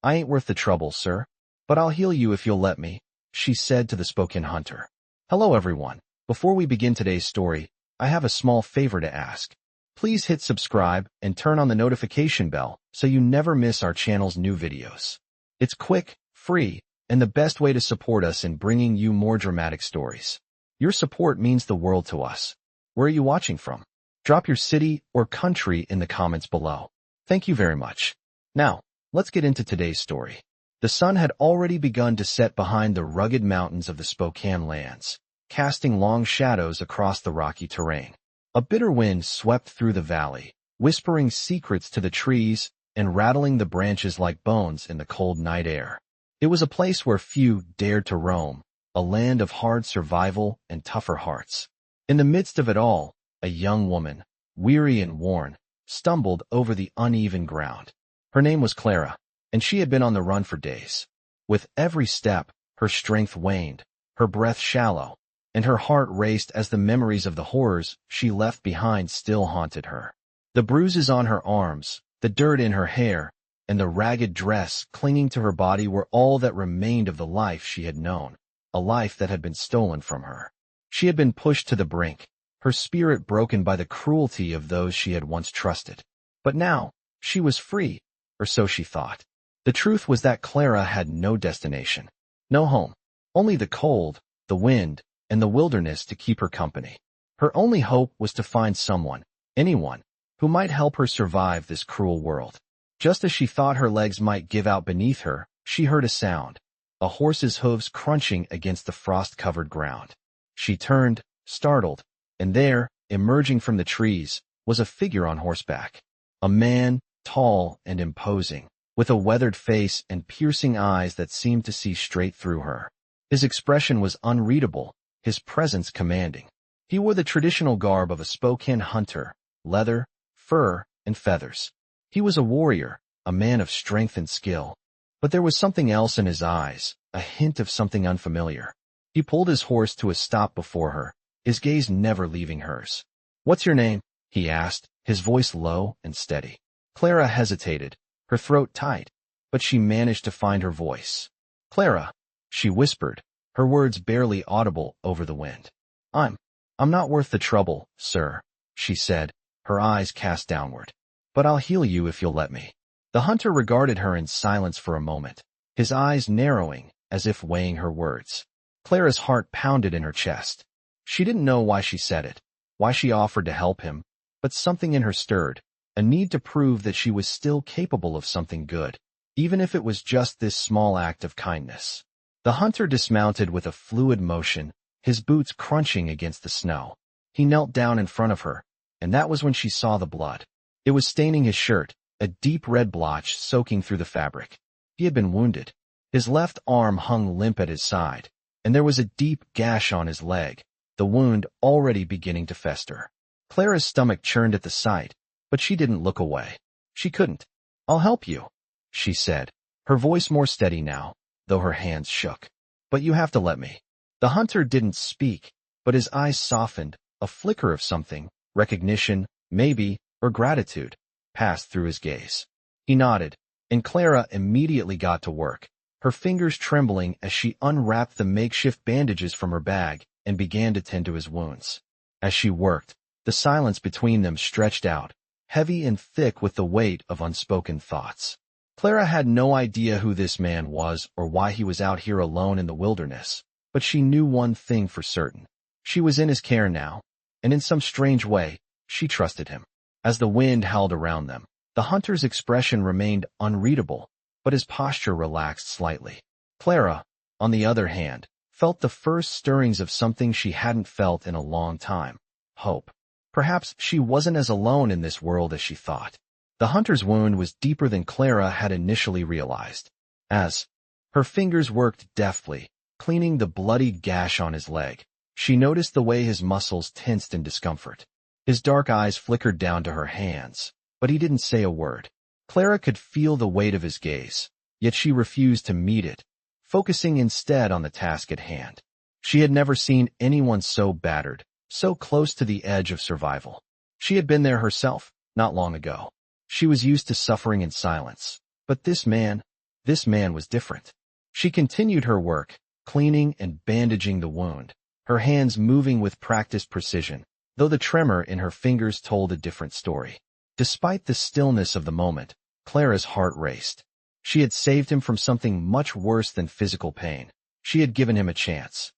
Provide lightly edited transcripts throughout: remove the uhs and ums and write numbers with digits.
I ain't worth the trouble, sir. But I'll heal you if you'll let me, she said to the Spokane hunter. Hello, everyone. Before we begin today's story, I have a small favor to ask. Please hit subscribe and turn on the notification bell so you never miss our channel's new videos. It's quick, free, and the best way to support us in bringing you more dramatic stories. Your support means the world to us. Where are you watching from? Drop your city or country in the comments below. Thank you very much. Now, let's get into today's story. The sun had already begun to set behind the rugged mountains of the Spokane lands, casting long shadows across the rocky terrain. A bitter wind swept through the valley, whispering secrets to the trees and rattling the branches like bones in the cold night air. It was a place where few dared to roam, a land of hard survival and tougher hearts. In the midst of it all, a young woman, weary and worn, stumbled over the uneven ground. Her name was Clara, and she had been on the run for days. With every step, her strength waned, her breath shallow, and her heart raced as the memories of the horrors she left behind still haunted her. The bruises on her arms, the dirt in her hair, and the ragged dress clinging to her body were all that remained of the life she had known, a life that had been stolen from her. She had been pushed to the brink, her spirit broken by the cruelty of those she had once trusted. But now, she was free, or so she thought. The truth was that Clara had no destination, no home, only the cold, the wind, and the wilderness to keep her company. Her only hope was to find someone, anyone, who might help her survive this cruel world. Just as she thought her legs might give out beneath her, she heard a sound, a horse's hooves crunching against the frost-covered ground. She turned, startled, and there, emerging from the trees, was a figure on horseback. A man, tall and imposing, with a weathered face and piercing eyes that seemed to see straight through her. His expression was unreadable, his presence commanding. He wore the traditional garb of a Spokane hunter, leather, fur, and feathers. He was a warrior, a man of strength and skill. But there was something else in his eyes, a hint of something unfamiliar. He pulled his horse to a stop before her, his gaze never leaving hers. "What's your name?" he asked, his voice low and steady. Clara hesitated, her throat tight, but she managed to find her voice. "Clara," she whispered, her words barely audible over the wind. I'm not worth the trouble, sir," she said, her eyes cast downward. "But I'll heal you if you'll let me." The hunter regarded her in silence for a moment, his eyes narrowing as if weighing her words. Clara's heart pounded in her chest. She didn't know why she said it, why she offered to help him, but something in her stirred, a need to prove that she was still capable of something good, even if it was just this small act of kindness. The hunter dismounted with a fluid motion, his boots crunching against the snow. He knelt down in front of her, and that was when she saw the blood. It was staining his shirt, a deep red blotch soaking through the fabric. He had been wounded. His left arm hung limp at his side, and there was a deep gash on his leg, the wound already beginning to fester. Clara's stomach churned at the sight, but she didn't look away. She couldn't. "I'll help you," she said, her voice more steady now, though her hands shook. "But you have to let me." The hunter didn't speak, but his eyes softened, a flicker of something, recognition, maybe, or gratitude, passed through his gaze. He nodded, and Clara immediately got to work, her fingers trembling as she unwrapped the makeshift bandages from her bag and began to tend to his wounds. As she worked, the silence between them stretched out, heavy and thick with the weight of unspoken thoughts. Clara had no idea who this man was or why he was out here alone in the wilderness, but she knew one thing for certain. She was in his care now, and in some strange way, she trusted him. As the wind howled around them, the hunter's expression remained unreadable, but his posture relaxed slightly. Clara, on the other hand, felt the first stirrings of something she hadn't felt in a long time: hope. Perhaps she wasn't as alone in this world as she thought. The hunter's wound was deeper than Clara had initially realized. As her fingers worked deftly, cleaning the bloody gash on his leg, she noticed the way his muscles tensed in discomfort. His dark eyes flickered down to her hands, but he didn't say a word. Clara could feel the weight of his gaze, yet she refused to meet it, focusing instead on the task at hand. She had never seen anyone so battered, so close to the edge of survival. She had been there herself, not long ago. She was used to suffering in silence, but this man, this man was different. She continued her work, cleaning and bandaging the wound, her hands moving with practiced precision, though the tremor in her fingers told a different story. Despite the stillness of the moment, Clara's heart raced. She had saved him from something much worse than physical pain. She had given him a chance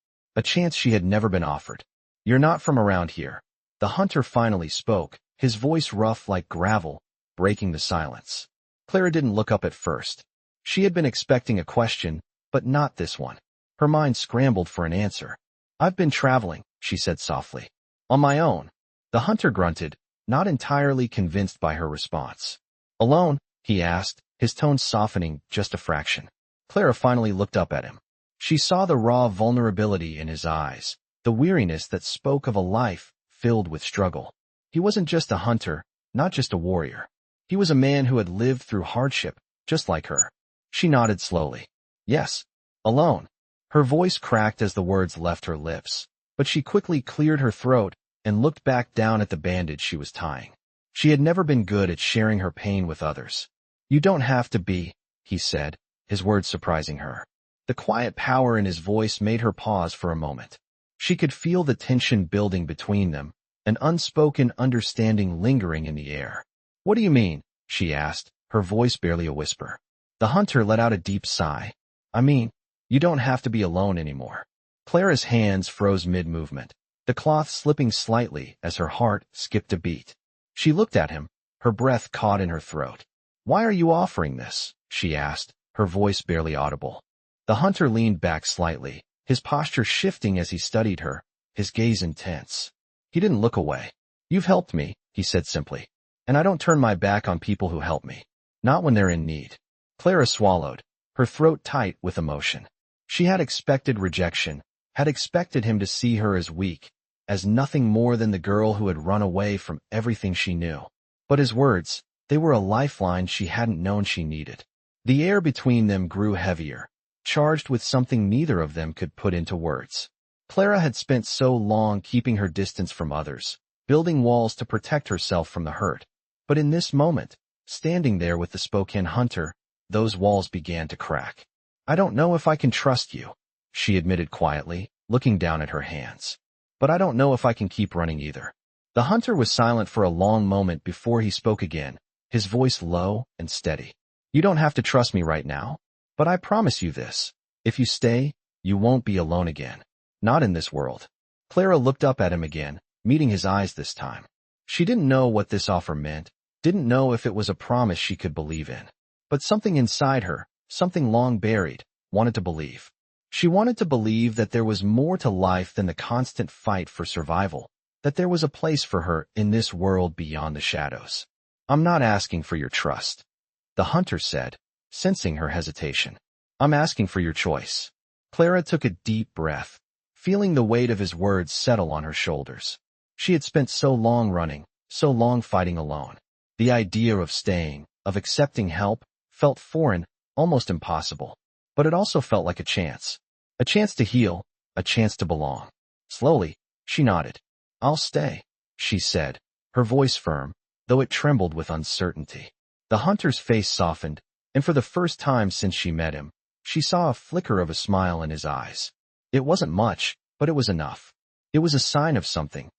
she had never been offered. "You're not from around here." The hunter finally spoke, his voice rough like gravel, breaking the silence. Clara didn't look up at first. She had been expecting a question, but not this one. Her mind scrambled for an answer. "I've been traveling," she said softly. "On my own." The hunter grunted, not entirely convinced by her response. "Alone?" he asked, his tone softening just a fraction. Clara finally looked up at him. She saw the raw vulnerability in his eyes, the weariness that spoke of a life filled with struggle. He wasn't just a hunter, not just a warrior. He was a man who had lived through hardship, just like her. She nodded slowly. "Yes, alone." Her voice cracked as the words left her lips, but she quickly cleared her throat and looked back down at the bandage she was tying. She had never been good at sharing her pain with others. "You don't have to be," he said, his words surprising her. The quiet power in his voice made her pause for a moment. She could feel the tension building between them, an unspoken understanding lingering in the air. "What do you mean?" she asked, her voice barely a whisper. The hunter let out a deep sigh. "I mean, you don't have to be alone anymore." Clara's hands froze mid-movement, the cloth slipping slightly as her heart skipped a beat. She looked at him, her breath caught in her throat. "Why are you offering this?" she asked, her voice barely audible. The hunter leaned back slightly, his posture shifting as he studied her, his gaze intense. He didn't look away. "You've helped me," he said simply, "and I don't turn my back on people who help me. Not when they're in need." Clara swallowed, her throat tight with emotion. She had expected rejection, had expected him to see her as weak, as nothing more than the girl who had run away from everything she knew. But his words, they were a lifeline she hadn't known she needed. The air between them grew heavier, charged with something neither of them could put into words. Clara had spent so long keeping her distance from others, building walls to protect herself from the hurt. But in this moment, standing there with the Spokane hunter, those walls began to crack. "I don't know if I can trust you," she admitted quietly, looking down at her hands. "But I don't know if I can keep running either." The hunter was silent for a long moment before he spoke again, his voice low and steady. "You don't have to trust me right now, but I promise you this. If you stay, you won't be alone again. Not in this world." Clara looked up at him again, meeting his eyes this time. She didn't know what this offer meant, didn't know if it was a promise she could believe in. But something inside her, something long buried, wanted to believe. She wanted to believe that there was more to life than the constant fight for survival, that there was a place for her in this world beyond the shadows. "I'm not asking for your trust," the hunter said, sensing her hesitation. "I'm asking for your choice." Clara took a deep breath, feeling the weight of his words settle on her shoulders. She had spent so long running, so long fighting alone. The idea of staying, of accepting help, felt foreign, almost impossible. But it also felt like a chance to heal, a chance to belong. Slowly, she nodded. "I'll stay," she said, her voice firm, though it trembled with uncertainty. The hunter's face softened, and for the first time since she met him, she saw a flicker of a smile in his eyes. It wasn't much, but it was enough. It was a sign of something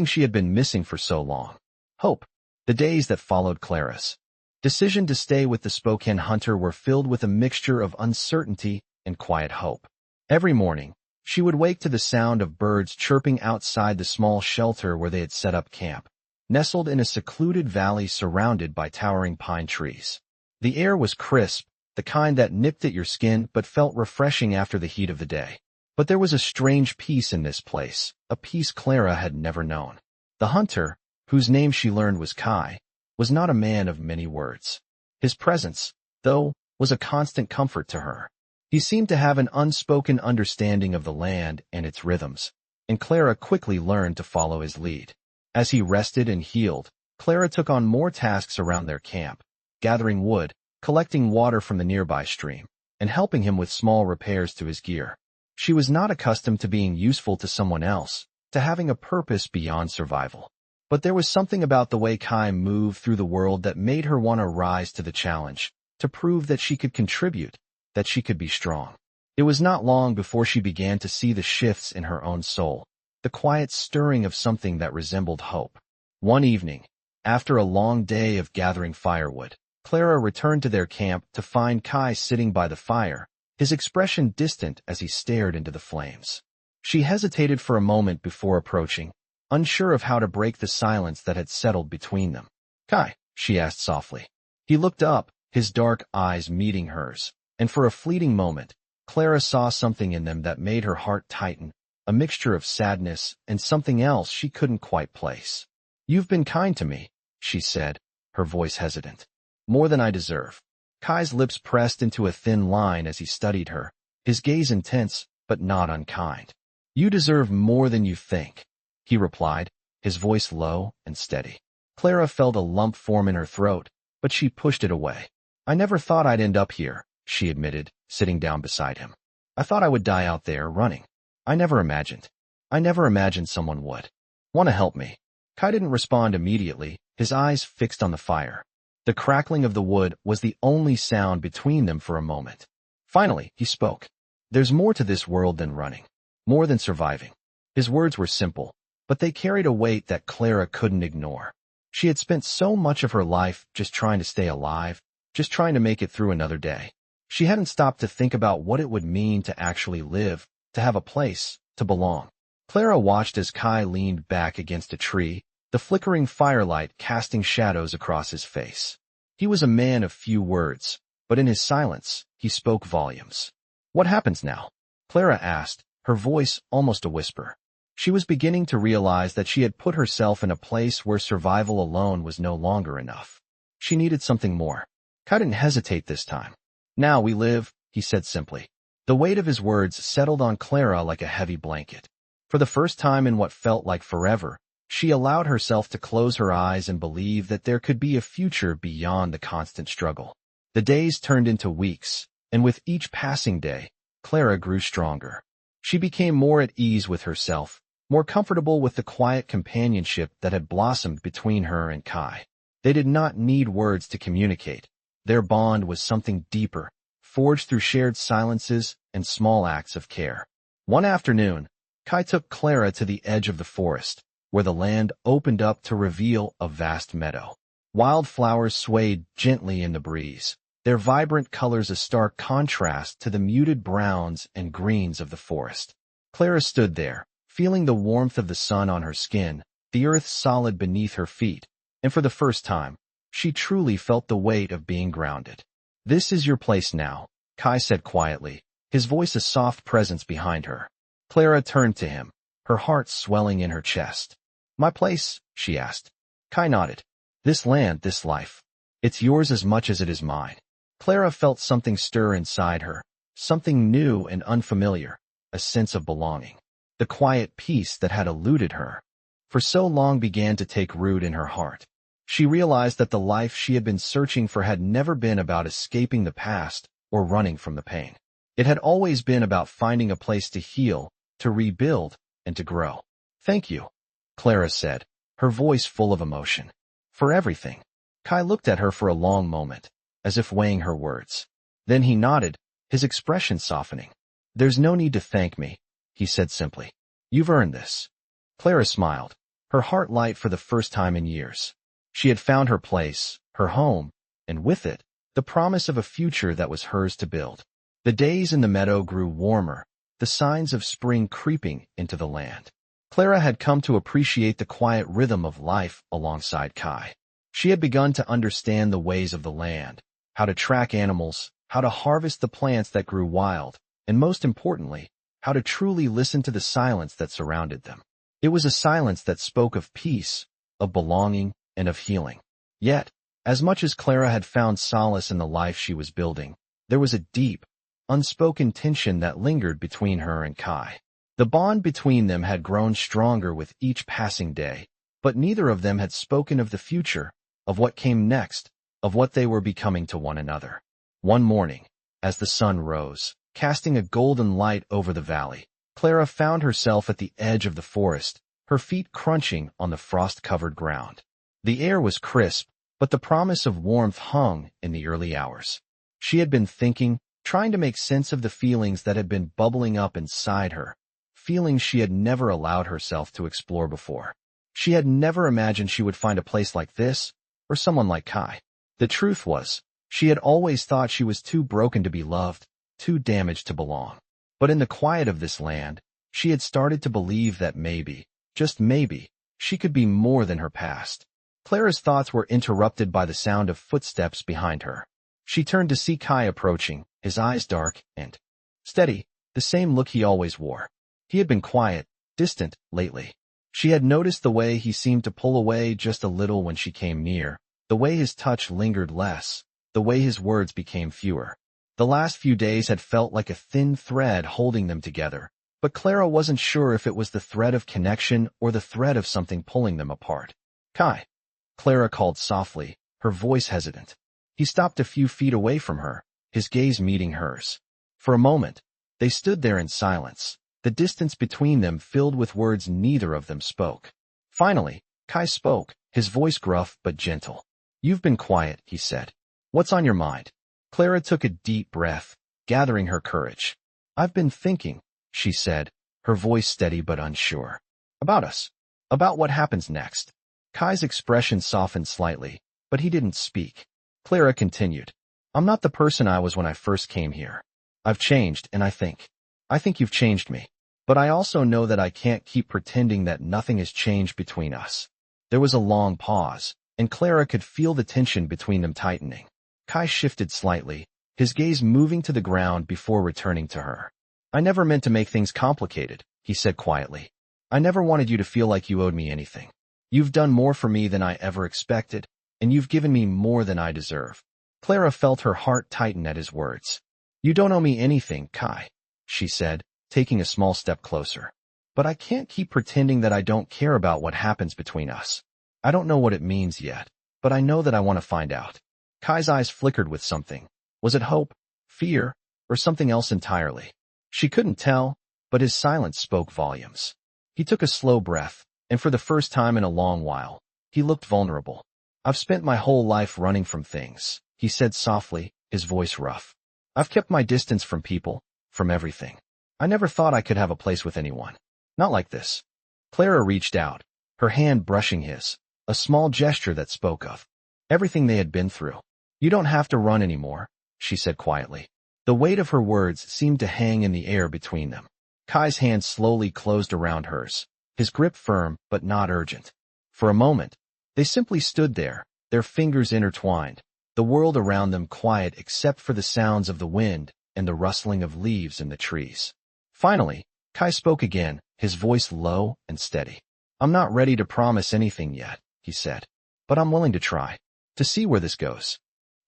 she had been missing for so long. Hope. The days that followed Clara's decision to stay with the Spokane hunter were filled with a mixture of uncertainty and quiet hope. Every morning, she would wake to the sound of birds chirping outside the small shelter where they had set up camp, nestled in a secluded valley surrounded by towering pine trees. The air was crisp, the kind that nipped at your skin but felt refreshing after the heat of the day. But there was a strange peace in this place, a peace Clara had never known. The hunter, whose name she learned was Kai, was not a man of many words. His presence, though, was a constant comfort to her. He seemed to have an unspoken understanding of the land and its rhythms, and Clara quickly learned to follow his lead. As he rested and healed, Clara took on more tasks around their camp, gathering wood, collecting water from the nearby stream, and helping him with small repairs to his gear. She was not accustomed to being useful to someone else, to having a purpose beyond survival. But there was something about the way Kai moved through the world that made her want to rise to the challenge, to prove that she could contribute, that she could be strong. It was not long before she began to see the shifts in her own soul, the quiet stirring of something that resembled hope. One evening, after a long day of gathering firewood, Clara returned to their camp to find Kai sitting by the fire, his expression distant as he stared into the flames. She hesitated for a moment before approaching, unsure of how to break the silence that had settled between them. "Kai," she asked softly. He looked up, his dark eyes meeting hers, and for a fleeting moment, Clara saw something in them that made her heart tighten, a mixture of sadness and something else she couldn't quite place. "You've been kind to me," she said, her voice hesitant. "More than I deserve." Kai's lips pressed into a thin line as he studied her, his gaze intense but not unkind. "You deserve more than you think," he replied, his voice low and steady. Clara felt a lump form in her throat, but she pushed it away. "I never thought I'd end up here," she admitted, sitting down beside him. "I thought I would die out there, running. I never imagined someone would. Want to help me?" Kai didn't respond immediately, his eyes fixed on the fire. The crackling of the wood was the only sound between them for a moment. Finally, he spoke. "There's more to this world than running. More than surviving." His words were simple, but they carried a weight that Clara couldn't ignore. She had spent so much of her life just trying to stay alive, just trying to make it through another day. She hadn't stopped to think about what it would mean to actually live, to have a place, to belong. Clara watched as Kai leaned back against a tree, the flickering firelight casting shadows across his face. He was a man of few words, but in his silence, he spoke volumes. "What happens now?" Clara asked, her voice almost a whisper. She was beginning to realize that she had put herself in a place where survival alone was no longer enough. She needed something more. Kai didn't hesitate this time. "Now we live," he said simply. The weight of his words settled on Clara like a heavy blanket. For the first time in what felt like forever, she allowed herself to close her eyes and believe that there could be a future beyond the constant struggle. The days turned into weeks, and with each passing day, Clara grew stronger. She became more at ease with herself, more comfortable with the quiet companionship that had blossomed between her and Kai. They did not need words to communicate. Their bond was something deeper, forged through shared silences and small acts of care. One afternoon, Kai took Clara to the edge of the forest, where the land opened up to reveal a vast meadow. Wildflowers swayed gently in the breeze, their vibrant colors a stark contrast to the muted browns and greens of the forest. Clara stood there, feeling the warmth of the sun on her skin, the earth solid beneath her feet, and for the first time, she truly felt the weight of being grounded. "This is your place now," Kai said quietly, his voice a soft presence behind her. Clara turned to him, her heart swelling in her chest. "My place?" she asked. Kai nodded. "This land, this life. It's yours as much as it is mine." Clara felt something stir inside her, something new and unfamiliar, a sense of belonging. The quiet peace that had eluded her for so long began to take root in her heart. She realized that the life she had been searching for had never been about escaping the past or running from the pain. It had always been about finding a place to heal, to rebuild, and to grow. "Thank you," Clara said, her voice full of emotion. "For everything." Kai looked at her for a long moment, as if weighing her words. Then he nodded, his expression softening. "There's no need to thank me," he said simply. "You've earned this." Clara smiled, her heart light for the first time in years. She had found her place, her home, and with it, the promise of a future that was hers to build. The days in the meadow grew warmer, the signs of spring creeping into the land. Clara had come to appreciate the quiet rhythm of life alongside Kai. She had begun to understand the ways of the land, how to track animals, how to harvest the plants that grew wild, and most importantly, how to truly listen to the silence that surrounded them. It was a silence that spoke of peace, of belonging, and of healing. Yet, as much as Clara had found solace in the life she was building, there was a deep, unspoken tension that lingered between her and Kai. The bond between them had grown stronger with each passing day, but neither of them had spoken of the future, of what came next, of what they were becoming to one another. One morning, as the sun rose, casting a golden light over the valley, Clara found herself at the edge of the forest, her feet crunching on the frost-covered ground. The air was crisp, but the promise of warmth hung in the early hours. She had been thinking, trying to make sense of the feelings that had been bubbling up inside her, feelings she had never allowed herself to explore before. She had never imagined she would find a place like this, or someone like Kai. The truth was, she had always thought she was too broken to be loved, too damaged to belong. But in the quiet of this land, she had started to believe that maybe, just maybe, she could be more than her past. Clara's thoughts were interrupted by the sound of footsteps behind her. She turned to see Kai approaching, his eyes dark and steady, the same look he always wore. He had been quiet, distant, lately. She had noticed the way he seemed to pull away just a little when she came near, the way his touch lingered less, the way his words became fewer. The last few days had felt like a thin thread holding them together, but Clara wasn't sure if it was the thread of connection or the thread of something pulling them apart. Kai, Clara called softly, her voice hesitant. He stopped a few feet away from her, his gaze meeting hers. For a moment, they stood there in silence, the distance between them filled with words neither of them spoke. Finally, Kai spoke, his voice gruff but gentle. "You've been quiet," he said. "What's on your mind?" Clara took a deep breath, gathering her courage. "I've been thinking," she said, her voice steady but unsure. "About us. About what happens next." Kai's expression softened slightly, but he didn't speak. Clara continued. "I'm not the person I was when I first came here. I've changed, and I think you've changed me. But I also know that I can't keep pretending that nothing has changed between us." There was a long pause, and Clara could feel the tension between them tightening. Kai shifted slightly, his gaze moving to the ground before returning to her. "I never meant to make things complicated," he said quietly. "I never wanted you to feel like you owed me anything. You've done more for me than I ever expected, and you've given me more than I deserve." Clara felt her heart tighten at his words. "You don't owe me anything, Kai," she said, taking a small step closer. "But I can't keep pretending that I don't care about what happens between us. I don't know what it means yet, but I know that I want to find out." Kai's eyes flickered with something. Was it hope, fear, or something else entirely? She couldn't tell, but his silence spoke volumes. He took a slow breath, and for the first time in a long while, he looked vulnerable. "I've spent my whole life running from things," he said softly, his voice rough. "I've kept my distance from people, from everything. I never thought I could have a place with anyone. Not like this." Clara reached out, her hand brushing his, a small gesture that spoke of everything they had been through. "You don't have to run anymore," she said quietly. The weight of her words seemed to hang in the air between them. Kai's hand slowly closed around hers, his grip firm but not urgent. For a moment, they simply stood there, their fingers intertwined, the world around them quiet except for the sounds of the wind and the rustling of leaves in the trees. Finally, Kai spoke again, his voice low and steady. "I'm not ready to promise anything yet," he said, "but I'm willing to try, to see where this goes."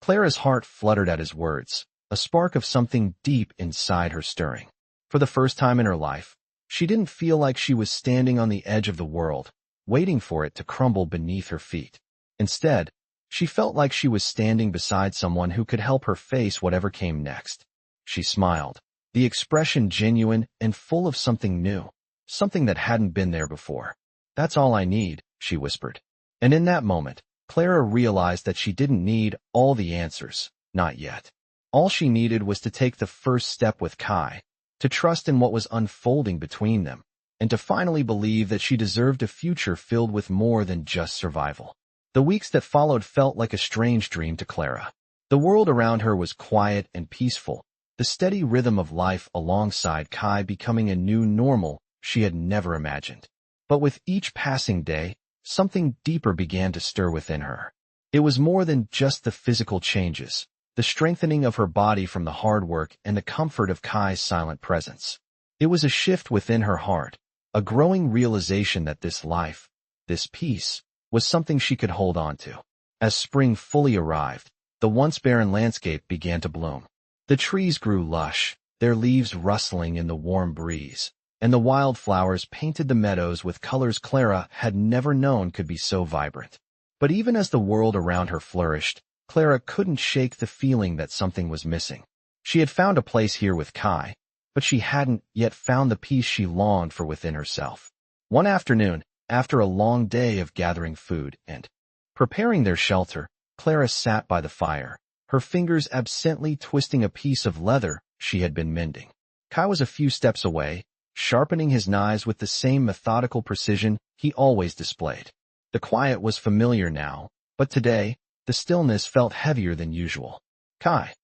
Clara's heart fluttered at his words, a spark of something deep inside her stirring. For the first time in her life, she didn't feel like she was standing on the edge of the world, waiting for it to crumble beneath her feet. Instead, she felt like she was standing beside someone who could help her face whatever came next. She smiled, the expression genuine and full of something new, something that hadn't been there before. "That's all I need," she whispered. And in that moment, Clara realized that she didn't need all the answers, not yet. All she needed was to take the first step with Kai, to trust in what was unfolding between them, and to finally believe that she deserved a future filled with more than just survival. The weeks that followed felt like a strange dream to Clara. The world around her was quiet and peaceful, the steady rhythm of life alongside Kai becoming a new normal she had never imagined. But with each passing day, something deeper began to stir within her. It was more than just the physical changes, the strengthening of her body from the hard work and the comfort of Kai's silent presence. It was a shift within her heart, a growing realization that this life, this peace, was something she could hold on to. As spring fully arrived, the once barren landscape began to bloom. The trees grew lush, their leaves rustling in the warm breeze, and the wildflowers painted the meadows with colors Clara had never known could be so vibrant. But even as the world around her flourished, Clara couldn't shake the feeling that something was missing. She had found a place here with Kai, but she hadn't yet found the peace she longed for within herself. One afternoon, after a long day of gathering food and preparing their shelter, Clara sat by the fire, her fingers absently twisting a piece of leather she had been mending. Kai was a few steps away, sharpening his knives with the same methodical precision he always displayed. The quiet was familiar now, but today, the stillness felt heavier than usual. "Kai,"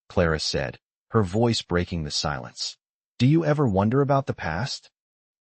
Clara said, her voice breaking the silence. "Do you ever wonder about the past?"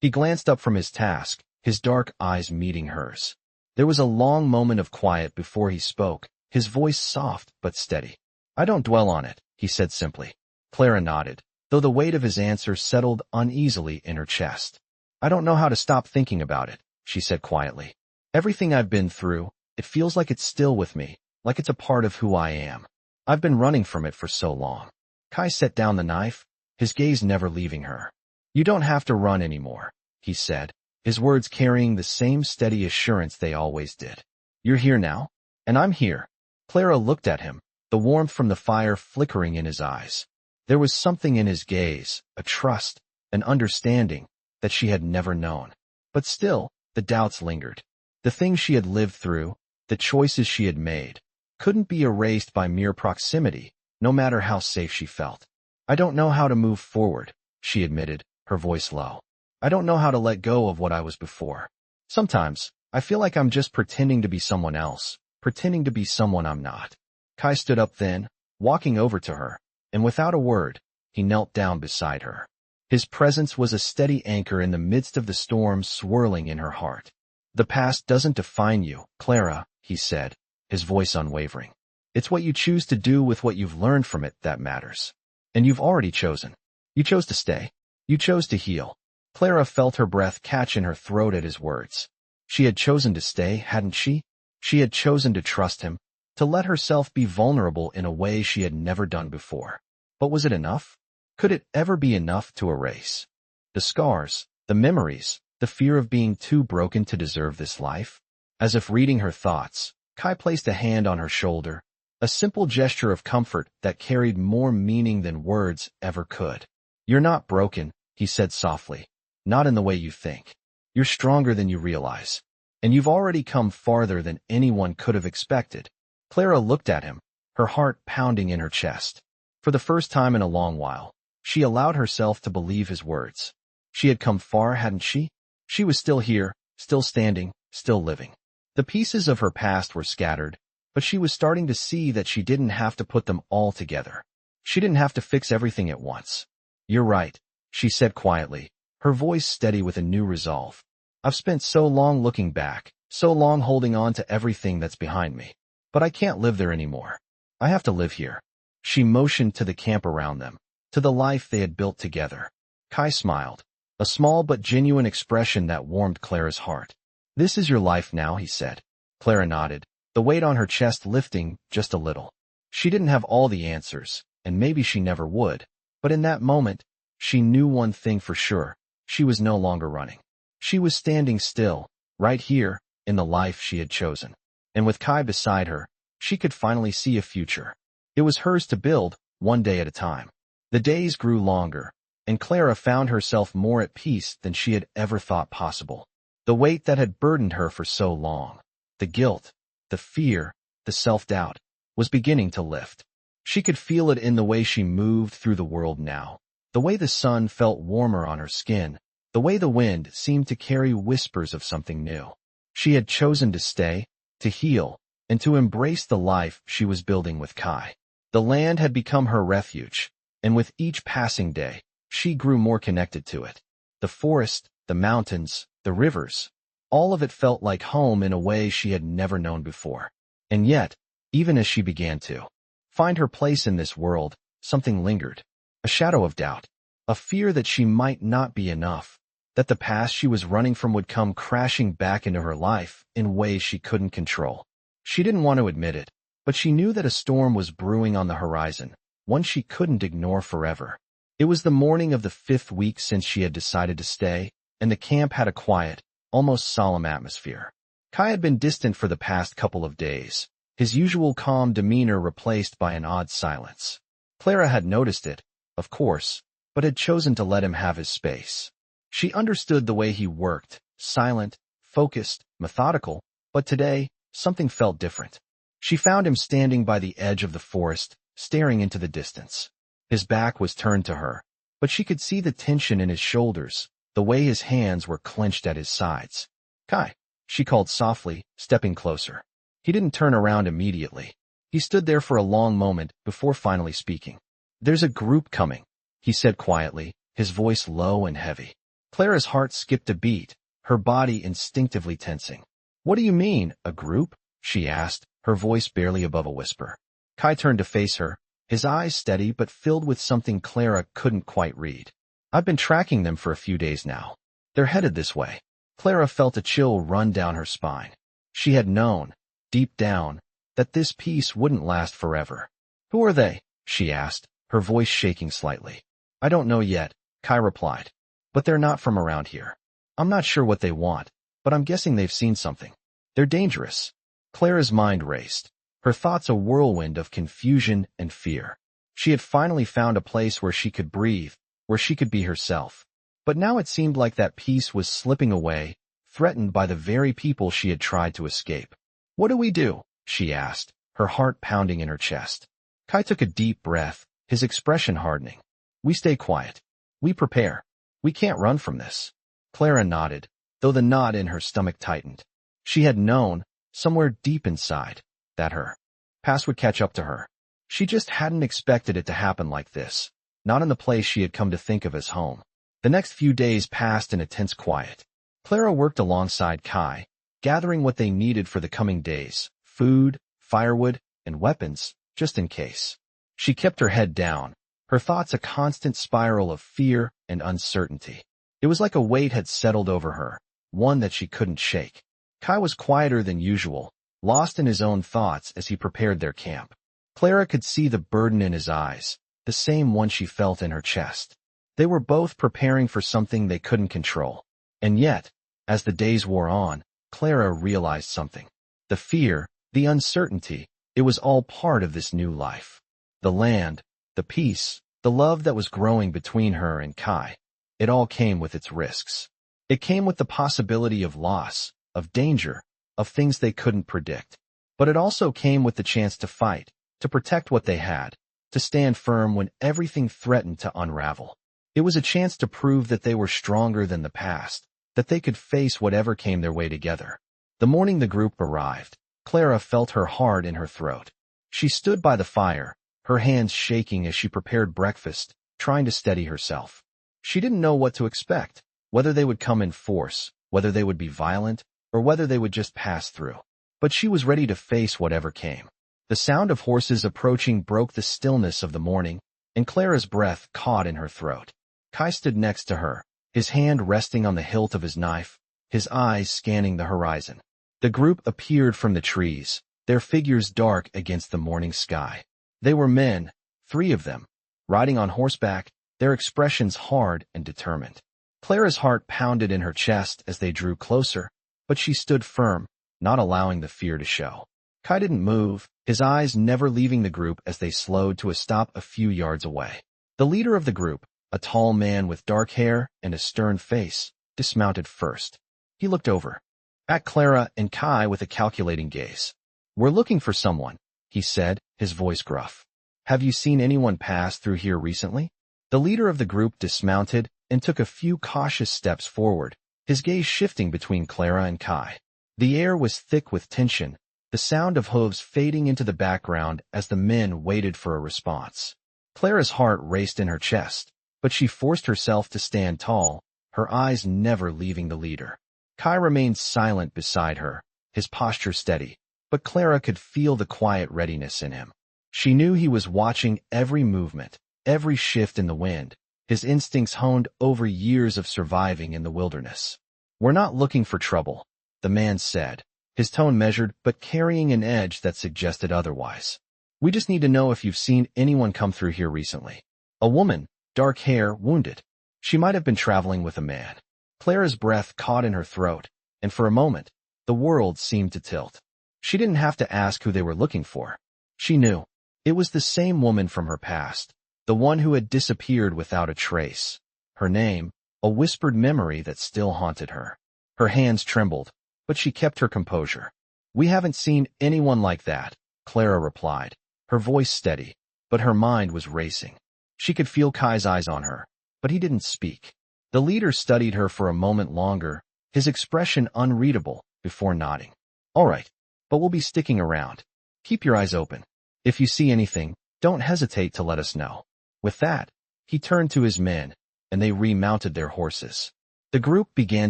He glanced up from his task, his dark eyes meeting hers. There was a long moment of quiet before he spoke, his voice soft but steady. "I don't dwell on it," he said simply. Clara nodded, though the weight of his answer settled uneasily in her chest. "I don't know how to stop thinking about it," she said quietly. "Everything I've been through, it feels like it's still with me, like it's a part of who I am. I've been running from it for so long." Kai set down the knife, his gaze never leaving her. "You don't have to run anymore," he said, his words carrying the same steady assurance they always did. "You're here now, and I'm here." Clara looked at him, the warmth from the fire flickering in his eyes. There was something in his gaze, a trust, an understanding, that she had never known. But still, the doubts lingered. The things she had lived through, the choices she had made, couldn't be erased by mere proximity, no matter how safe she felt. "I don't know how to move forward," she admitted, her voice low. "I don't know how to let go of what I was before. Sometimes, I feel like I'm just pretending to be someone else, pretending to be someone I'm not." Kai stood up then, walking over to her, and without a word, he knelt down beside her. His presence was a steady anchor in the midst of the storm swirling in her heart. "The past doesn't define you, Clara," he said, his voice unwavering. "It's what you choose to do with what you've learned from it that matters. And you've already chosen. You chose to stay. You chose to heal." Clara felt her breath catch in her throat at his words. She had chosen to stay, hadn't she? She had chosen to trust him, to let herself be vulnerable in a way she had never done before. But was it enough? Could it ever be enough to erase the scars, the memories, the fear of being too broken to deserve this life? As if reading her thoughts, Kai placed a hand on her shoulder, a simple gesture of comfort that carried more meaning than words ever could. "You're not broken," he said softly. "Not in the way you think. You're stronger than you realize. And you've already come farther than anyone could have expected." Clara looked at him, her heart pounding in her chest. For the first time in a long while, she allowed herself to believe his words. She had come far, hadn't she? She was still here, still standing, still living. The pieces of her past were scattered, but she was starting to see that she didn't have to put them all together. She didn't have to fix everything at once. "You're right," she said quietly, her voice steady with a new resolve. "I've spent so long looking back, so long holding on to everything that's behind me. But I can't live there anymore. I have to live here." She motioned to the camp around them, to the life they had built together. Kai smiled, a small but genuine expression that warmed Clara's heart. "This is your life now," he said. Clara nodded, the weight on her chest lifting just a little. She didn't have all the answers, and maybe she never would, but in that moment, she knew one thing for sure. She was no longer running. She was standing still, right here, in the life she had chosen. And with Kai beside her, she could finally see a future. It was hers to build, one day at a time. The days grew longer, and Clara found herself more at peace than she had ever thought possible. The weight that had burdened her for so long, the guilt, the fear, the self-doubt, was beginning to lift. She could feel it in the way she moved through the world now, the way the sun felt warmer on her skin, the way the wind seemed to carry whispers of something new. She had chosen to stay, to heal, and to embrace the life she was building with Kai. The land had become her refuge, and with each passing day, she grew more connected to it. The forest, the mountains, the rivers, all of it felt like home in a way she had never known before. And yet, even as she began to find her place in this world, something lingered. A shadow of doubt, a fear that she might not be enough, that the past she was running from would come crashing back into her life in ways she couldn't control. She didn't want to admit it, but she knew that a storm was brewing on the horizon, one she couldn't ignore forever. It was the morning of the 5th week since she had decided to stay, and the camp had a quiet, almost solemn atmosphere. Kai had been distant for the past couple of days, his usual calm demeanor replaced by an odd silence. Clara had noticed it, of course, but had chosen to let him have his space. She understood the way he worked, silent, focused, methodical, but today, something felt different. She found him standing by the edge of the forest, staring into the distance. His back was turned to her, but she could see the tension in his shoulders, the way his hands were clenched at his sides. "Kai," she called softly, stepping closer. He didn't turn around immediately. He stood there for a long moment before finally speaking. "There's a group coming," he said quietly, his voice low and heavy. Clara's heart skipped a beat, her body instinctively tensing. "What do you mean, a group?" she asked, her voice barely above a whisper. Kai turned to face her, his eyes steady but filled with something Clara couldn't quite read. "I've been tracking them for a few days now. They're headed this way." Clara felt a chill run down her spine. She had known, deep down, that this peace wouldn't last forever. "Who are they?" she asked, her voice shaking slightly. "I don't know yet," Kai replied. "But they're not from around here. I'm not sure what they want, but I'm guessing they've seen something. They're dangerous." Clara's mind raced, her thoughts a whirlwind of confusion and fear. She had finally found a place where she could breathe, where she could be herself. But now it seemed like that peace was slipping away, threatened by the very people she had tried to escape. "What do we do?" she asked, her heart pounding in her chest. Kai took a deep breath, his expression hardening. "We stay quiet. We prepare. We can't run from this." Clara nodded, though the knot in her stomach tightened. She had known, somewhere deep inside, that her past would catch up to her. She just hadn't expected it to happen like this, not in the place she had come to think of as home. The next few days passed in a tense quiet. Clara worked alongside Kai, gathering what they needed for the coming days: food, firewood, and weapons, just in case. She kept her head down, her thoughts a constant spiral of fear and uncertainty. It was like a weight had settled over her, one that she couldn't shake. Kai was quieter than usual, lost in his own thoughts as he prepared their camp. Clara could see the burden in his eyes, the same one she felt in her chest. They were both preparing for something they couldn't control. And yet, as the days wore on, Clara realized something. The fear, the uncertainty, it was all part of this new life. The land, the peace, the love that was growing between her and Kai. It all came with its risks. It came with the possibility of loss, of danger, of things they couldn't predict. But it also came with the chance to fight, to protect what they had, to stand firm when everything threatened to unravel. It was a chance to prove that they were stronger than the past, that they could face whatever came their way together. The morning the group arrived, Clara felt her heart in her throat. She stood by the fire, her hands shaking as she prepared breakfast, trying to steady herself. She didn't know what to expect, whether they would come in force, whether they would be violent, or whether they would just pass through. But she was ready to face whatever came. The sound of horses approaching broke the stillness of the morning, and Clara's breath caught in her throat. Kai stood next to her, his hand resting on the hilt of his knife, his eyes scanning the horizon. The group appeared from the trees, their figures dark against the morning sky. They were men, 3 of them, riding on horseback, their expressions hard and determined. Clara's heart pounded in her chest as they drew closer, but she stood firm, not allowing the fear to show. Kai didn't move, his eyes never leaving the group as they slowed to a stop a few yards away. The leader of the group, a tall man with dark hair and a stern face, dismounted first. He looked over at Clara and Kai with a calculating gaze. "We're looking for someone," he said, his voice gruff. "Have you seen anyone pass through here recently?" The leader of the group dismounted and took a few cautious steps forward, his gaze shifting between Clara and Kai. The air was thick with tension, the sound of hooves fading into the background as the men waited for a response. Clara's heart raced in her chest, but she forced herself to stand tall, her eyes never leaving the leader. Kai remained silent beside her, his posture steady, but Clara could feel the quiet readiness in him. She knew he was watching every movement, every shift in the wind, his instincts honed over years of surviving in the wilderness. "We're not looking for trouble," the man said, his tone measured but carrying an edge that suggested otherwise. "We just need to know if you've seen anyone come through here recently." A woman, dark hair, wounded. She might have been traveling with a man. Clara's breath caught in her throat, and for a moment, the world seemed to tilt. She didn't have to ask who they were looking for. She knew. It was the same woman from her past, the one who had disappeared without a trace. Her name, a whispered memory that still haunted her. Her hands trembled, but she kept her composure. "We haven't seen anyone like that," Clara replied, her voice steady, but her mind was racing. She could feel Kai's eyes on her, but he didn't speak. The leader studied her for a moment longer, his expression unreadable, before nodding. All right, but we'll be sticking around. Keep your eyes open. If you see anything, don't hesitate to let us know. With that, he turned to his men, and they remounted their horses. The group began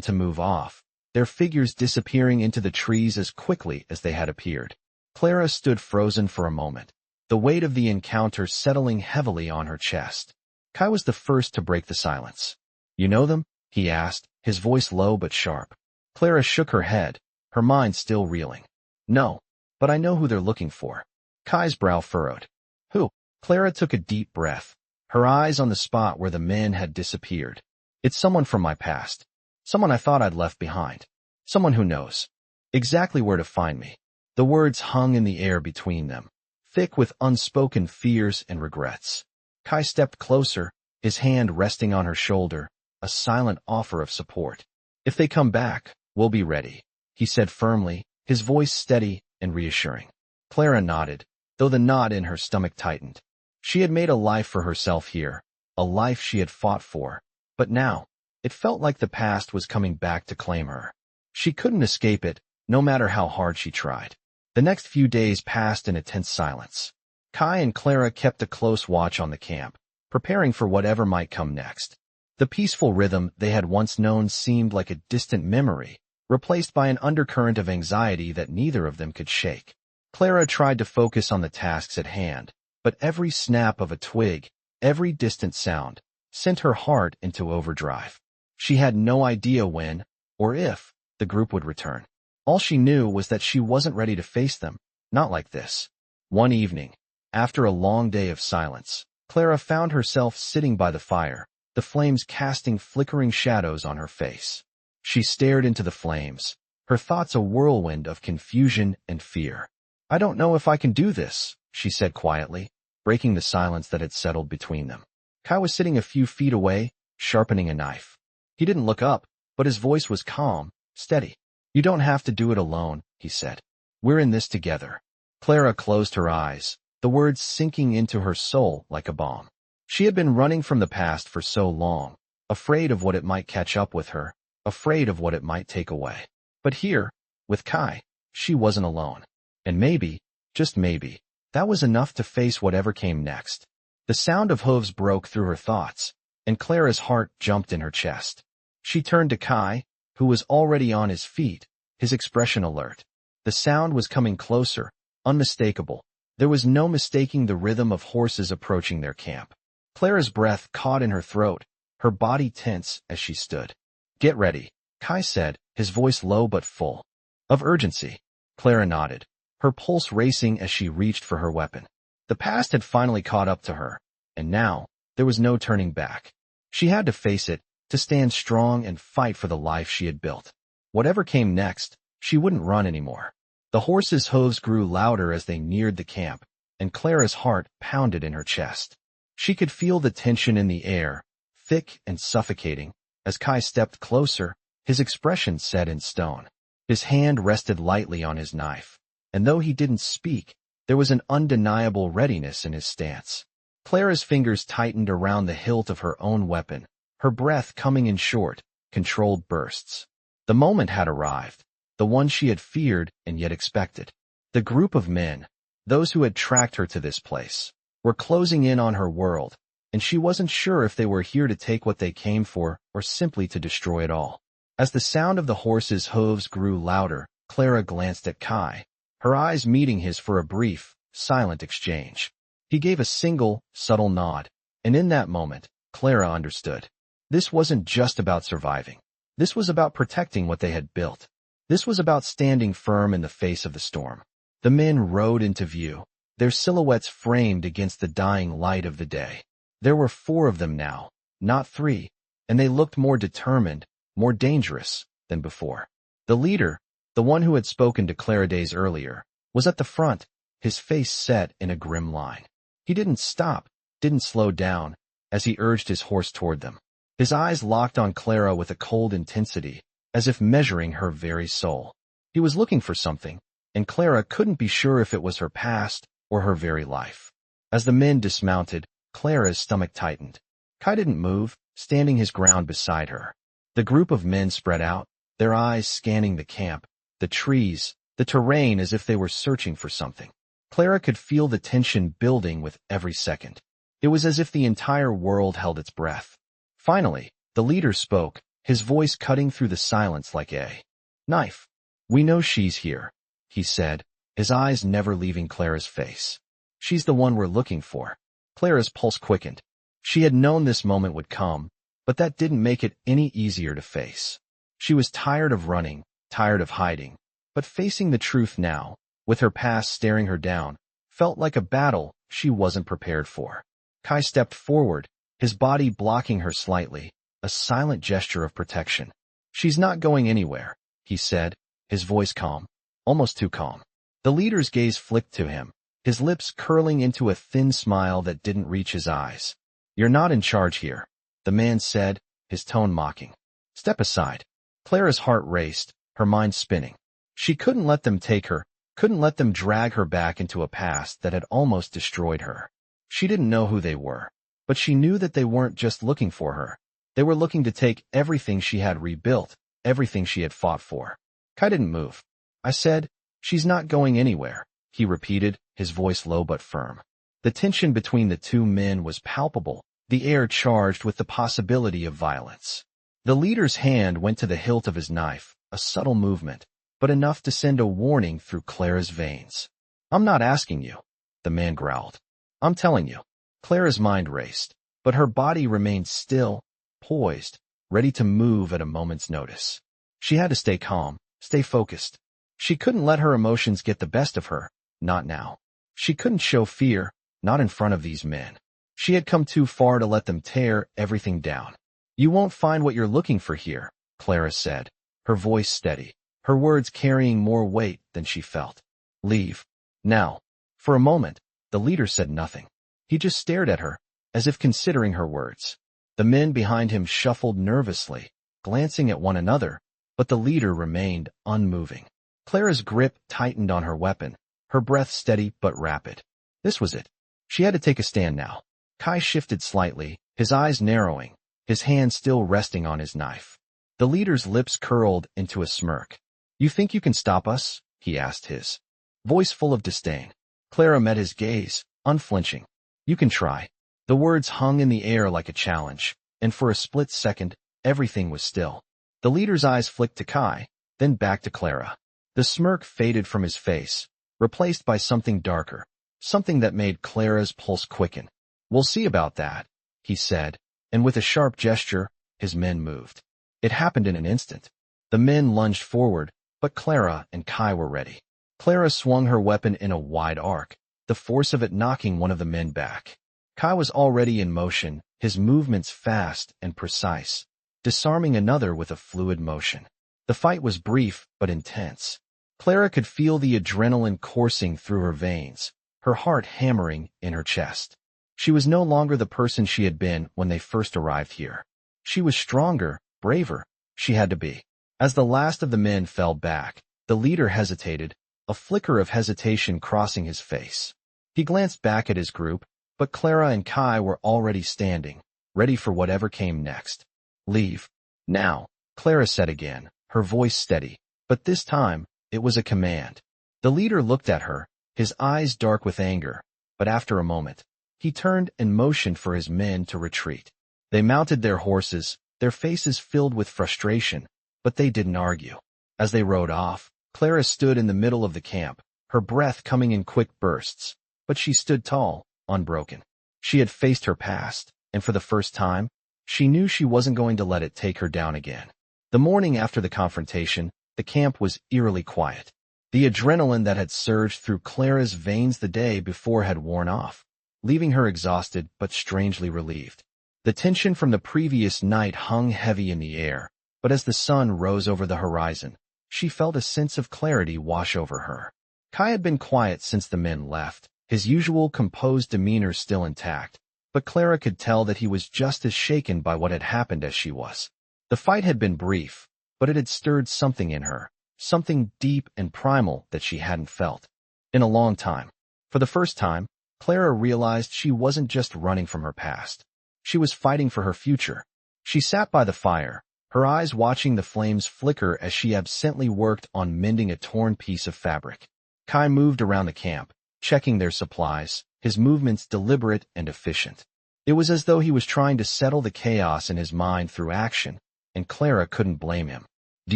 to move off, their figures disappearing into the trees as quickly as they had appeared. Clara stood frozen for a moment, the weight of the encounter settling heavily on her chest. Kai was the first to break the silence. You know them? He asked, his voice low but sharp. Clara shook her head, her mind still reeling. No, but I know who they're looking for. Kai's brow furrowed. Who? Clara took a deep breath, her eyes on the spot where the men had disappeared. It's someone from my past. Someone I thought I'd left behind. Someone who knows exactly where to find me. The words hung in the air between them, thick with unspoken fears and regrets. Kai stepped closer, his hand resting on her shoulder, a silent offer of support. If they come back, we'll be ready, he said firmly, his voice steady and reassuring. Clara nodded, though the knot in her stomach tightened. She had made a life for herself here, a life she had fought for, but now, it felt like the past was coming back to claim her. She couldn't escape it, no matter how hard she tried. The next few days passed in a tense silence. Kai and Clara kept a close watch on the camp, preparing for whatever might come next. The peaceful rhythm they had once known seemed like a distant memory, replaced by an undercurrent of anxiety that neither of them could shake. Clara tried to focus on the tasks at hand, but every snap of a twig, every distant sound, sent her heart into overdrive. She had no idea when, or if, the group would return. All she knew was that she wasn't ready to face them, not like this. One evening, after a long day of silence, Clara found herself sitting by the fire, the flames casting flickering shadows on her face. She stared into the flames, her thoughts a whirlwind of confusion and fear. I don't know if I can do this, she said quietly, breaking the silence that had settled between them. Kai was sitting a few feet away, sharpening a knife. He didn't look up, but his voice was calm, steady. You don't have to do it alone, he said. We're in this together. Clara closed her eyes, the words sinking into her soul like a bomb. She had been running from the past for so long, afraid of what it might catch up with her, afraid of what it might take away. But here, with Kai, she wasn't alone. And maybe, just maybe, that was enough to face whatever came next. The sound of hooves broke through her thoughts, and Clara's heart jumped in her chest. She turned to Kai, who was already on his feet, his expression alert. The sound was coming closer, unmistakable. There was no mistaking the rhythm of horses approaching their camp. Clara's breath caught in her throat, her body tense as she stood. Get ready, Kai said, his voice low but full of urgency. Clara nodded, her pulse racing as she reached for her weapon. The past had finally caught up to her, and now, there was no turning back. She had to face it, to stand strong and fight for the life she had built. Whatever came next, she wouldn't run anymore. The horses' hooves grew louder as they neared the camp, and Clara's heart pounded in her chest. She could feel the tension in the air, thick and suffocating. As Kai stepped closer, his expression set in stone. His hand rested lightly on his knife, and though he didn't speak, there was an undeniable readiness in his stance. Clara's fingers tightened around the hilt of her own weapon, her breath coming in short, controlled bursts. The moment had arrived, the one she had feared and yet expected. The group of men, those who had tracked her to this place, were closing in on her world, and she wasn't sure if they were here to take what they came for or simply to destroy it all. As the sound of the horses' hooves grew louder, Clara glanced at Kai, her eyes meeting his for a brief, silent exchange. He gave a single, subtle nod, and in that moment, Clara understood. This wasn't just about surviving. This was about protecting what they had built. This was about standing firm in the face of the storm. The men rode into view, their silhouettes framed against the dying light of the day. There were 4 of them now, not 3, and they looked more determined, more dangerous than before. The leader, the one who had spoken to Clara days earlier, was at the front, his face set in a grim line. He didn't stop, didn't slow down, as he urged his horse toward them. His eyes locked on Clara with a cold intensity, as if measuring her very soul. He was looking for something, and Clara couldn't be sure if it was her past or her very life. As the men dismounted, Clara's stomach tightened. Kai didn't move, standing his ground beside her. The group of men spread out, their eyes scanning the camp, the trees, the terrain as if they were searching for something. Clara could feel the tension building with every second. It was as if the entire world held its breath. Finally, the leader spoke, his voice cutting through the silence like a knife. "We know she's here," he said, his eyes never leaving Clara's face. "She's the one we're looking for." Clara's pulse quickened. She had known this moment would come, but that didn't make it any easier to face. She was tired of running, tired of hiding, but facing the truth now, with her past staring her down, felt like a battle she wasn't prepared for. Kai stepped forward, his body blocking her slightly, a silent gesture of protection. "She's not going anywhere," he said, his voice calm, almost too calm. The leader's gaze flicked to him, his lips curling into a thin smile that didn't reach his eyes. "You're not in charge here," the man said, his tone mocking. "Step aside." Clara's heart raced, her mind spinning. She couldn't let them take her, couldn't let them drag her back into a past that had almost destroyed her. She didn't know who they were, but she knew that they weren't just looking for her. They were looking to take everything she had rebuilt, everything she had fought for. Kai didn't move. "I said, she's not going anywhere," he repeated, his voice low but firm. The tension between the two men was palpable, the air charged with the possibility of violence. The leader's hand went to the hilt of his knife, a subtle movement, but enough to send a warning through Clara's veins. "I'm not asking you," the man growled. "I'm telling you." Clara's mind raced, but her body remained still, poised, ready to move at a moment's notice. She had to stay calm, stay focused. She couldn't let her emotions get the best of her, not now. She couldn't show fear, not in front of these men. She had come too far to let them tear everything down. "You won't find what you're looking for here," Clara said, her voice steady, her words carrying more weight than she felt. "Leave. Now." For a moment, the leader said nothing. He just stared at her, as if considering her words. The men behind him shuffled nervously, glancing at one another, but the leader remained unmoving. Clara's grip tightened on her weapon, her breath steady but rapid. This was it. She had to take a stand now. Kai shifted slightly, his eyes narrowing, his hand still resting on his knife. The leader's lips curled into a smirk. "You think you can stop us?" he asked, his voice full of disdain. Clara met his gaze, unflinching. "You can try." The words hung in the air like a challenge, and for a split second, everything was still. The leader's eyes flicked to Kai, then back to Clara. The smirk faded from his face, replaced by something darker, something that made Clara's pulse quicken. "We'll see about that," he said, and with a sharp gesture, his men moved. It happened in an instant. The men lunged forward, but Clara and Kai were ready. Clara swung her weapon in a wide arc, the force of it knocking one of the men back. Kai was already in motion, his movements fast and precise, disarming another with a fluid motion. The fight was brief but intense. Clara could feel the adrenaline coursing through her veins, her heart hammering in her chest. She was no longer the person she had been when they first arrived here. She was stronger, braver. She had to be. As the last of the men fell back, the leader hesitated, a flicker of hesitation crossing his face. He glanced back at his group, but Clara and Kai were already standing, ready for whatever came next. "Leave. Now," Clara said again, her voice steady, but this time, it was a command. The leader looked at her, his eyes dark with anger, but after a moment, he turned and motioned for his men to retreat. They mounted their horses, their faces filled with frustration, but they didn't argue. As they rode off, Clara stood in the middle of the camp, her breath coming in quick bursts, but she stood tall, unbroken. She had faced her past, and for the first time, she knew she wasn't going to let it take her down again. The morning after the confrontation, the camp was eerily quiet. The adrenaline that had surged through Clara's veins the day before had worn off, leaving her exhausted but strangely relieved. The tension from the previous night hung heavy in the air, but as the sun rose over the horizon, she felt a sense of clarity wash over her. Kai had been quiet since the men left, his usual composed demeanor still intact, but Clara could tell that he was just as shaken by what had happened as she was. The fight had been brief, but it had stirred something in her, something deep and primal that she hadn't felt in a long time. For the first time, Clara realized she wasn't just running from her past. She was fighting for her future. She sat by the fire, her eyes watching the flames flicker as she absently worked on mending a torn piece of fabric. Kai moved around the camp, checking their supplies, his movements deliberate and efficient. It was as though he was trying to settle the chaos in his mind through action, and Clara couldn't blame him. "Do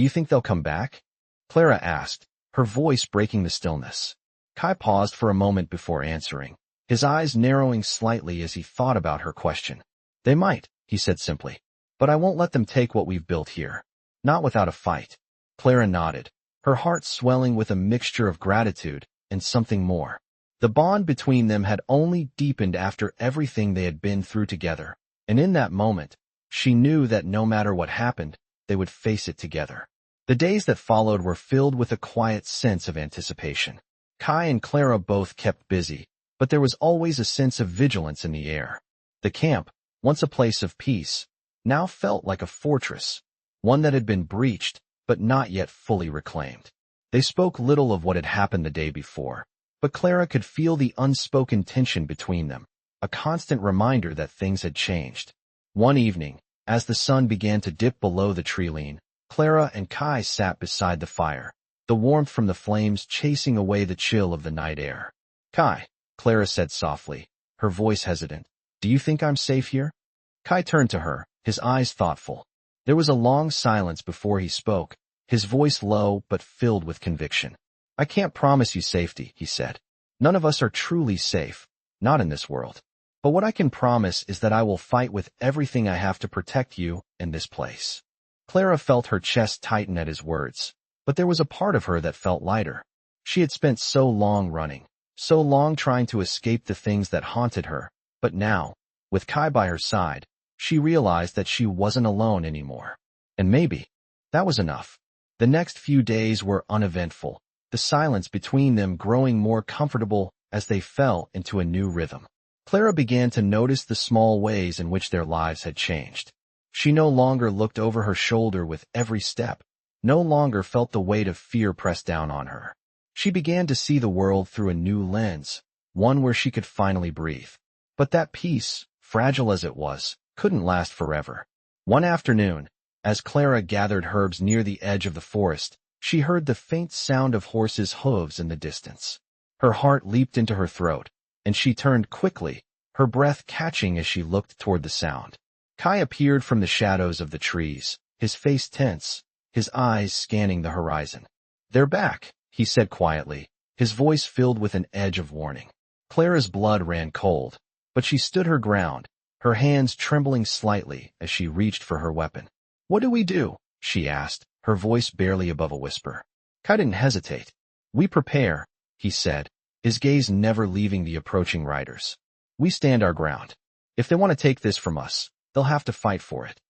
you think they'll come back?" Clara asked, her voice breaking the stillness. Kai paused for a moment before answering, his eyes narrowing slightly as he thought about her question. "They might," he said simply. "But I won't let them take what we've built here. Not without a fight." Clara nodded, her heart swelling with a mixture of gratitude and something more. The bond between them had only deepened after everything they had been through together, and in that moment, she knew that no matter what happened, they would face it together. The days that followed were filled with a quiet sense of anticipation. Kai and Clara both kept busy, but there was always a sense of vigilance in the air. The camp, once a place of peace, now felt like a fortress, one that had been breached, but not yet fully reclaimed. They spoke little of what had happened the day before, but Clara could feel the unspoken tension between them, a constant reminder that things had changed. One evening, as the sun began to dip below the tree line, Clara and Kai sat beside the fire, the warmth from the flames chasing away the chill of the night air. "Kai," Clara said softly, her voice hesitant, "do you think I'm safe here?" Kai turned to her, his eyes thoughtful. There was a long silence before he spoke, his voice low but filled with conviction. "I can't promise you safety," he said. "None of us are truly safe, not in this world. But what I can promise is that I will fight with everything I have to protect you and this place." Clara felt her chest tighten at his words, but there was a part of her that felt lighter. She had spent so long running, so long trying to escape the things that haunted her, but now, with Kai by her side, she realized that she wasn't alone anymore. And maybe that was enough. The next few days were uneventful, the silence between them growing more comfortable as they fell into a new rhythm. Clara began to notice the small ways in which their lives had changed. She no longer looked over her shoulder with every step, no longer felt the weight of fear press down on her. She began to see the world through a new lens, one where she could finally breathe. But that peace, fragile as it was, couldn't last forever. One afternoon, as Clara gathered herbs near the edge of the forest, she heard the faint sound of horses' hooves in the distance. Her heart leaped into her throat, and she turned quickly, her breath catching as she looked toward the sound. Kai appeared from the shadows of the trees, his face tense, his eyes scanning the horizon. "They're back," he said quietly, his voice filled with an edge of warning. Clara's blood ran cold, but she stood her ground, her hands trembling slightly as she reached for her weapon. "What do we do?" she asked, her voice barely above a whisper. Kai didn't hesitate. "We prepare," he said, his gaze never leaving the approaching riders. "We stand our ground. If they want to take this from us, they'll have to fight for it."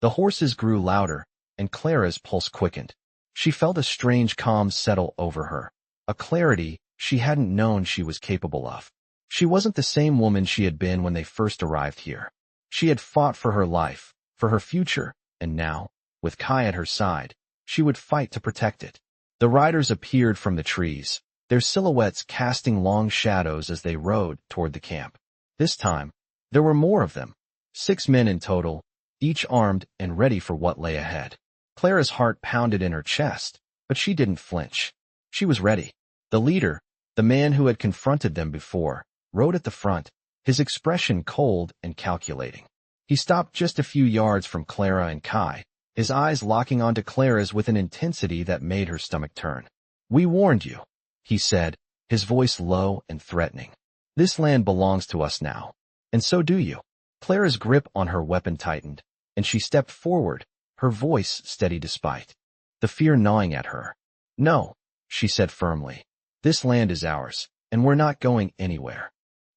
The horses grew louder, and Clara's pulse quickened. She felt a strange calm settle over her, a clarity she hadn't known she was capable of. She wasn't the same woman she had been when they first arrived here. She had fought for her life, for her future, and now, with Kai at her side, she would fight to protect it. The riders appeared from the trees, their silhouettes casting long shadows as they rode toward the camp. This time, there were more of them, 6 men in total, each armed and ready for what lay ahead. Clara's heart pounded in her chest, but she didn't flinch. She was ready. The leader, the man who had confronted them before, rode at the front, his expression cold and calculating. He stopped just a few yards from Clara and Kai, his eyes locking onto Clara's with an intensity that made her stomach turn. "We warned you," he said, his voice low and threatening. "This land belongs to us now, and so do you." Clara's grip on her weapon tightened, and she stepped forward, her voice steady despite the fear gnawing at her. "No," she said firmly. "This land is ours, and we're not going anywhere."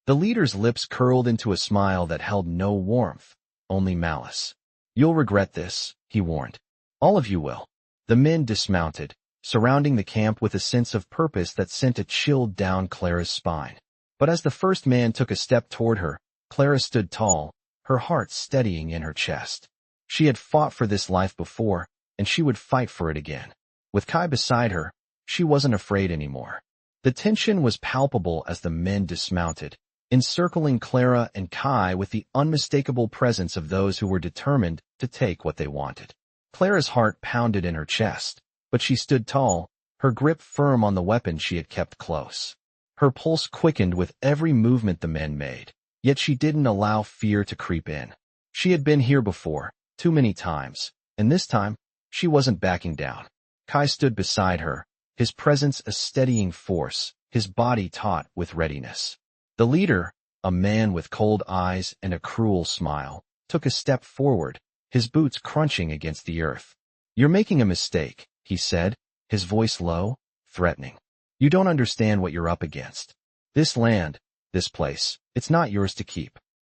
The leader's lips curled into a smile that held no warmth, only malice. "You'll regret this," he warned. "All of you will." The men dismounted, surrounding the camp with a sense of purpose that sent a chill down Clara's spine. But as the first man took a step toward her, Clara stood tall, her heart steadying in her chest. She had fought for this life before, and she would fight for it again. With Kai beside her, she wasn't afraid anymore. The tension was palpable as the men dismounted, encircling Clara and Kai with the unmistakable presence of those who were determined to take what they wanted. Clara's heart pounded in her chest, but she stood tall, her grip firm on the weapon she had kept close. Her pulse quickened with every movement the men made, yet she didn't allow fear to creep in. She had been here before, too many times, and this time, she wasn't backing down. Kai stood beside her, his presence a steadying force, his body taut with readiness. The leader, a man with cold eyes and a cruel smile, took a step forward, his boots crunching against the earth. "You're making a mistake," he said, his voice low, threatening. "You don't understand what you're up against. This land, this place, it's not yours to keep."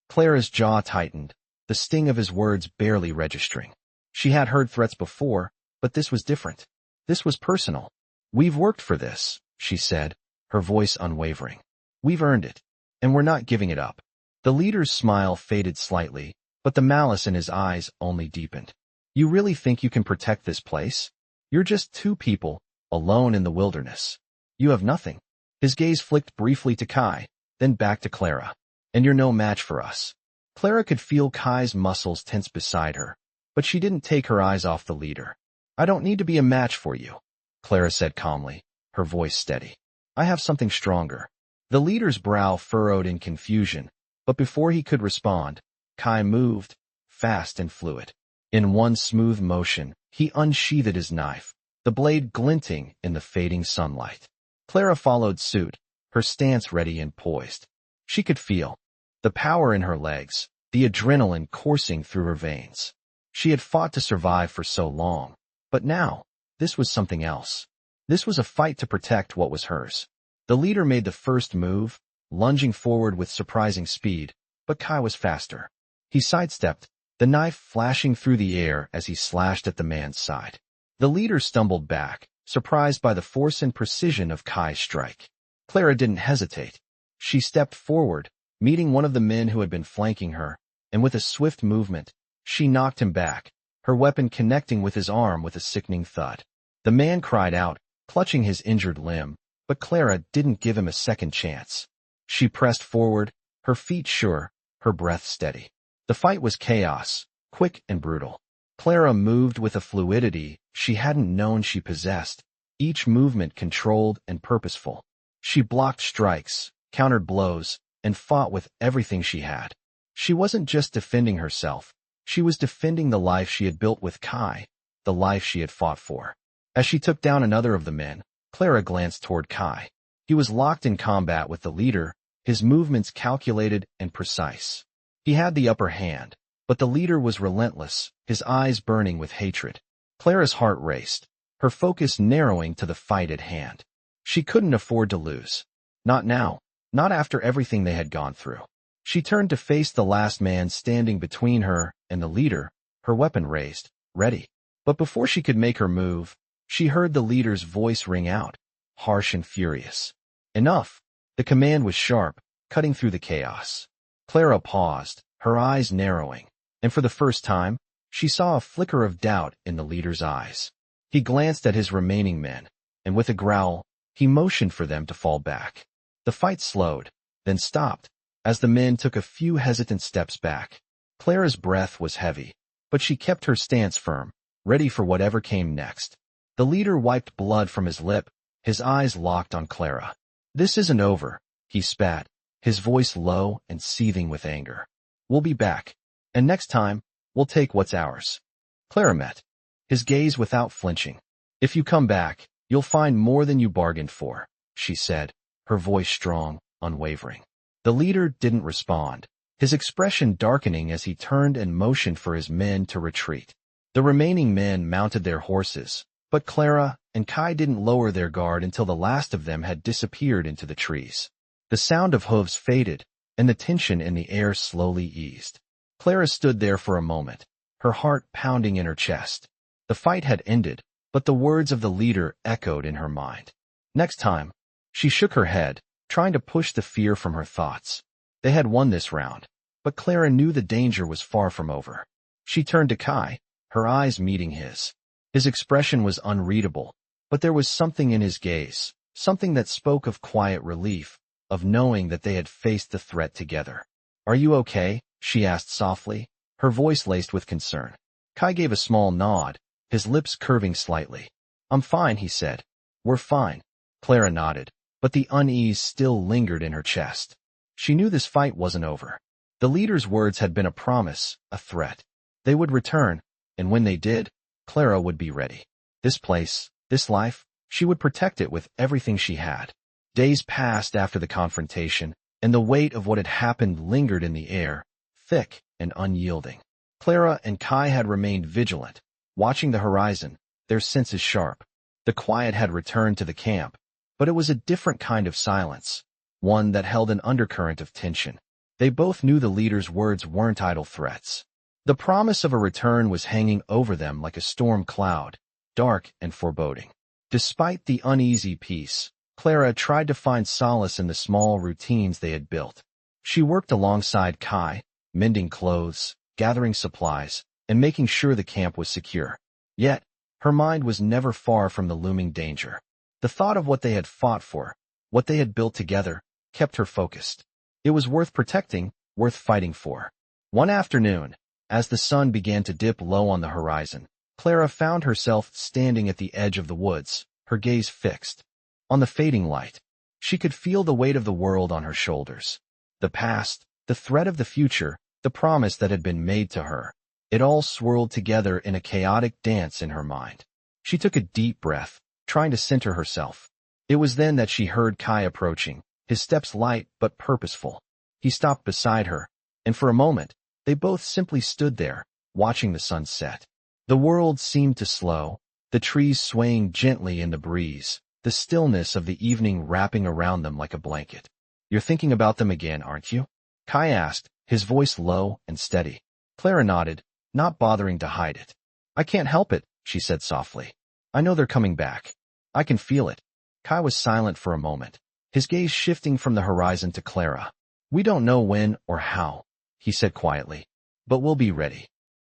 Clara's jaw tightened, the sting of his words barely registering. She had heard threats before, but this was different. This was personal. "We've worked for this," she said, her voice unwavering. "We've earned it, and we're not giving it up." The leader's smile faded slightly, but the malice in his eyes only deepened. "You really think you can protect this place? You're just two people, alone in the wilderness. You have nothing." His gaze flicked briefly to Kai, then back to Clara. "And you're no match for us." Clara could feel Kai's muscles tense beside her, but she didn't take her eyes off the leader. "I don't need to be a match for you," Clara said calmly, her voice steady. "I have something stronger." The leader's brow furrowed in confusion, but before he could respond, Kai moved, fast and fluid. In one smooth motion, he unsheathed his knife, the blade glinting in the fading sunlight. Clara followed suit, her stance ready and poised. She could feel the power in her legs, the adrenaline coursing through her veins. She had fought to survive for so long, but now, this was something else. This was a fight to protect what was hers. The leader made the first move, lunging forward with surprising speed, but Kai was faster. He sidestepped, the knife flashing through the air as he slashed at the man's side. The leader stumbled back, surprised by the force and precision of Kai's strike. Clara didn't hesitate. She stepped forward, meeting one of the men who had been flanking her, and with a swift movement, she knocked him back, her weapon connecting with his arm with a sickening thud. The man cried out, clutching his injured limb, but Clara didn't give him a second chance. She pressed forward, her feet sure, her breath steady. The fight was chaos, quick and brutal. Clara moved with a fluidity she hadn't known she possessed, each movement controlled and purposeful. She blocked strikes, countered blows, and fought with everything she had. She wasn't just defending herself, she was defending the life she had built with Kai, the life she had fought for. As she took down another of the men, Clara glanced toward Kai. He was locked in combat with the leader, his movements calculated and precise. He had the upper hand, but the leader was relentless, his eyes burning with hatred. Clara's heart raced, her focus narrowing to the fight at hand. She couldn't afford to lose. Not now, not after everything they had gone through. She turned to face the last man standing between her and the leader, her weapon raised, ready. But before she could make her move, she heard the leader's voice ring out, harsh and furious. "Enough!" The command was sharp, cutting through the chaos. Clara paused, her eyes narrowing, and for the first time, she saw a flicker of doubt in the leader's eyes. He glanced at his remaining men, and with a growl, he motioned for them to fall back. The fight slowed, then stopped, as the men took a few hesitant steps back. Clara's breath was heavy, but she kept her stance firm, ready for whatever came next. The leader wiped blood from his lip, his eyes locked on Clara. "This isn't over," he spat, his voice low and seething with anger. "We'll be back, and next time, we'll take what's ours." Clara met his gaze without flinching. "If you come back, you'll find more than you bargained for," she said, her voice strong, unwavering. The leader didn't respond, his expression darkening as he turned and motioned for his men to retreat. The remaining men mounted their horses, but Clara and Kai didn't lower their guard until the last of them had disappeared into the trees. The sound of hooves faded, and the tension in the air slowly eased. Clara stood there for a moment, her heart pounding in her chest. The fight had ended, but the words of the leader echoed in her mind. Next time, she shook her head, trying to push the fear from her thoughts. They had won this round, but Clara knew the danger was far from over. She turned to Kai, her eyes meeting his. His expression was unreadable, but there was something in his gaze, something that spoke of quiet relief, of knowing that they had faced the threat together. "Are you okay?" she asked softly, her voice laced with concern. Kai gave a small nod, his lips curving slightly. "I'm fine," he said. "We're fine." Clara nodded, but the unease still lingered in her chest. She knew this fight wasn't over. The leader's words had been a promise, a threat. They would return, and when they did, Clara would be ready. This place, this life, she would protect it with everything she had. Days passed after the confrontation, and the weight of what had happened lingered in the air, thick and unyielding. Clara and Kai had remained vigilant, watching the horizon, their senses sharp. The quiet had returned to the camp, but it was a different kind of silence, one that held an undercurrent of tension. They both knew the leader's words weren't idle threats. The promise of a return was hanging over them like a storm cloud, dark and foreboding. Despite the uneasy peace, Clara tried to find solace in the small routines they had built. She worked alongside Kai, mending clothes, gathering supplies, and making sure the camp was secure. Yet, her mind was never far from the looming danger. The thought of what they had fought for, what they had built together, kept her focused. It was worth protecting, worth fighting for. One afternoon, as the sun began to dip low on the horizon, Clara found herself standing at the edge of the woods, her gaze fixed on the fading light. She could feel the weight of the world on her shoulders. The past, the threat of the future, the promise that had been made to her. It all swirled together in a chaotic dance in her mind. She took a deep breath, trying to center herself. It was then that she heard Kai approaching, his steps light but purposeful. He stopped beside her, and for a moment, they both simply stood there, watching the sun set. The world seemed to slow, the trees swaying gently in the breeze, the stillness of the evening wrapping around them like a blanket. "You're thinking about them again, aren't you?" Kai asked, his voice low and steady. Clara nodded, not bothering to hide it. "I can't help it," she said softly. "I know they're coming back. I can feel it." Kai was silent for a moment, his gaze shifting from the horizon to Clara. "We don't know when or how," he said quietly, "but we'll be ready."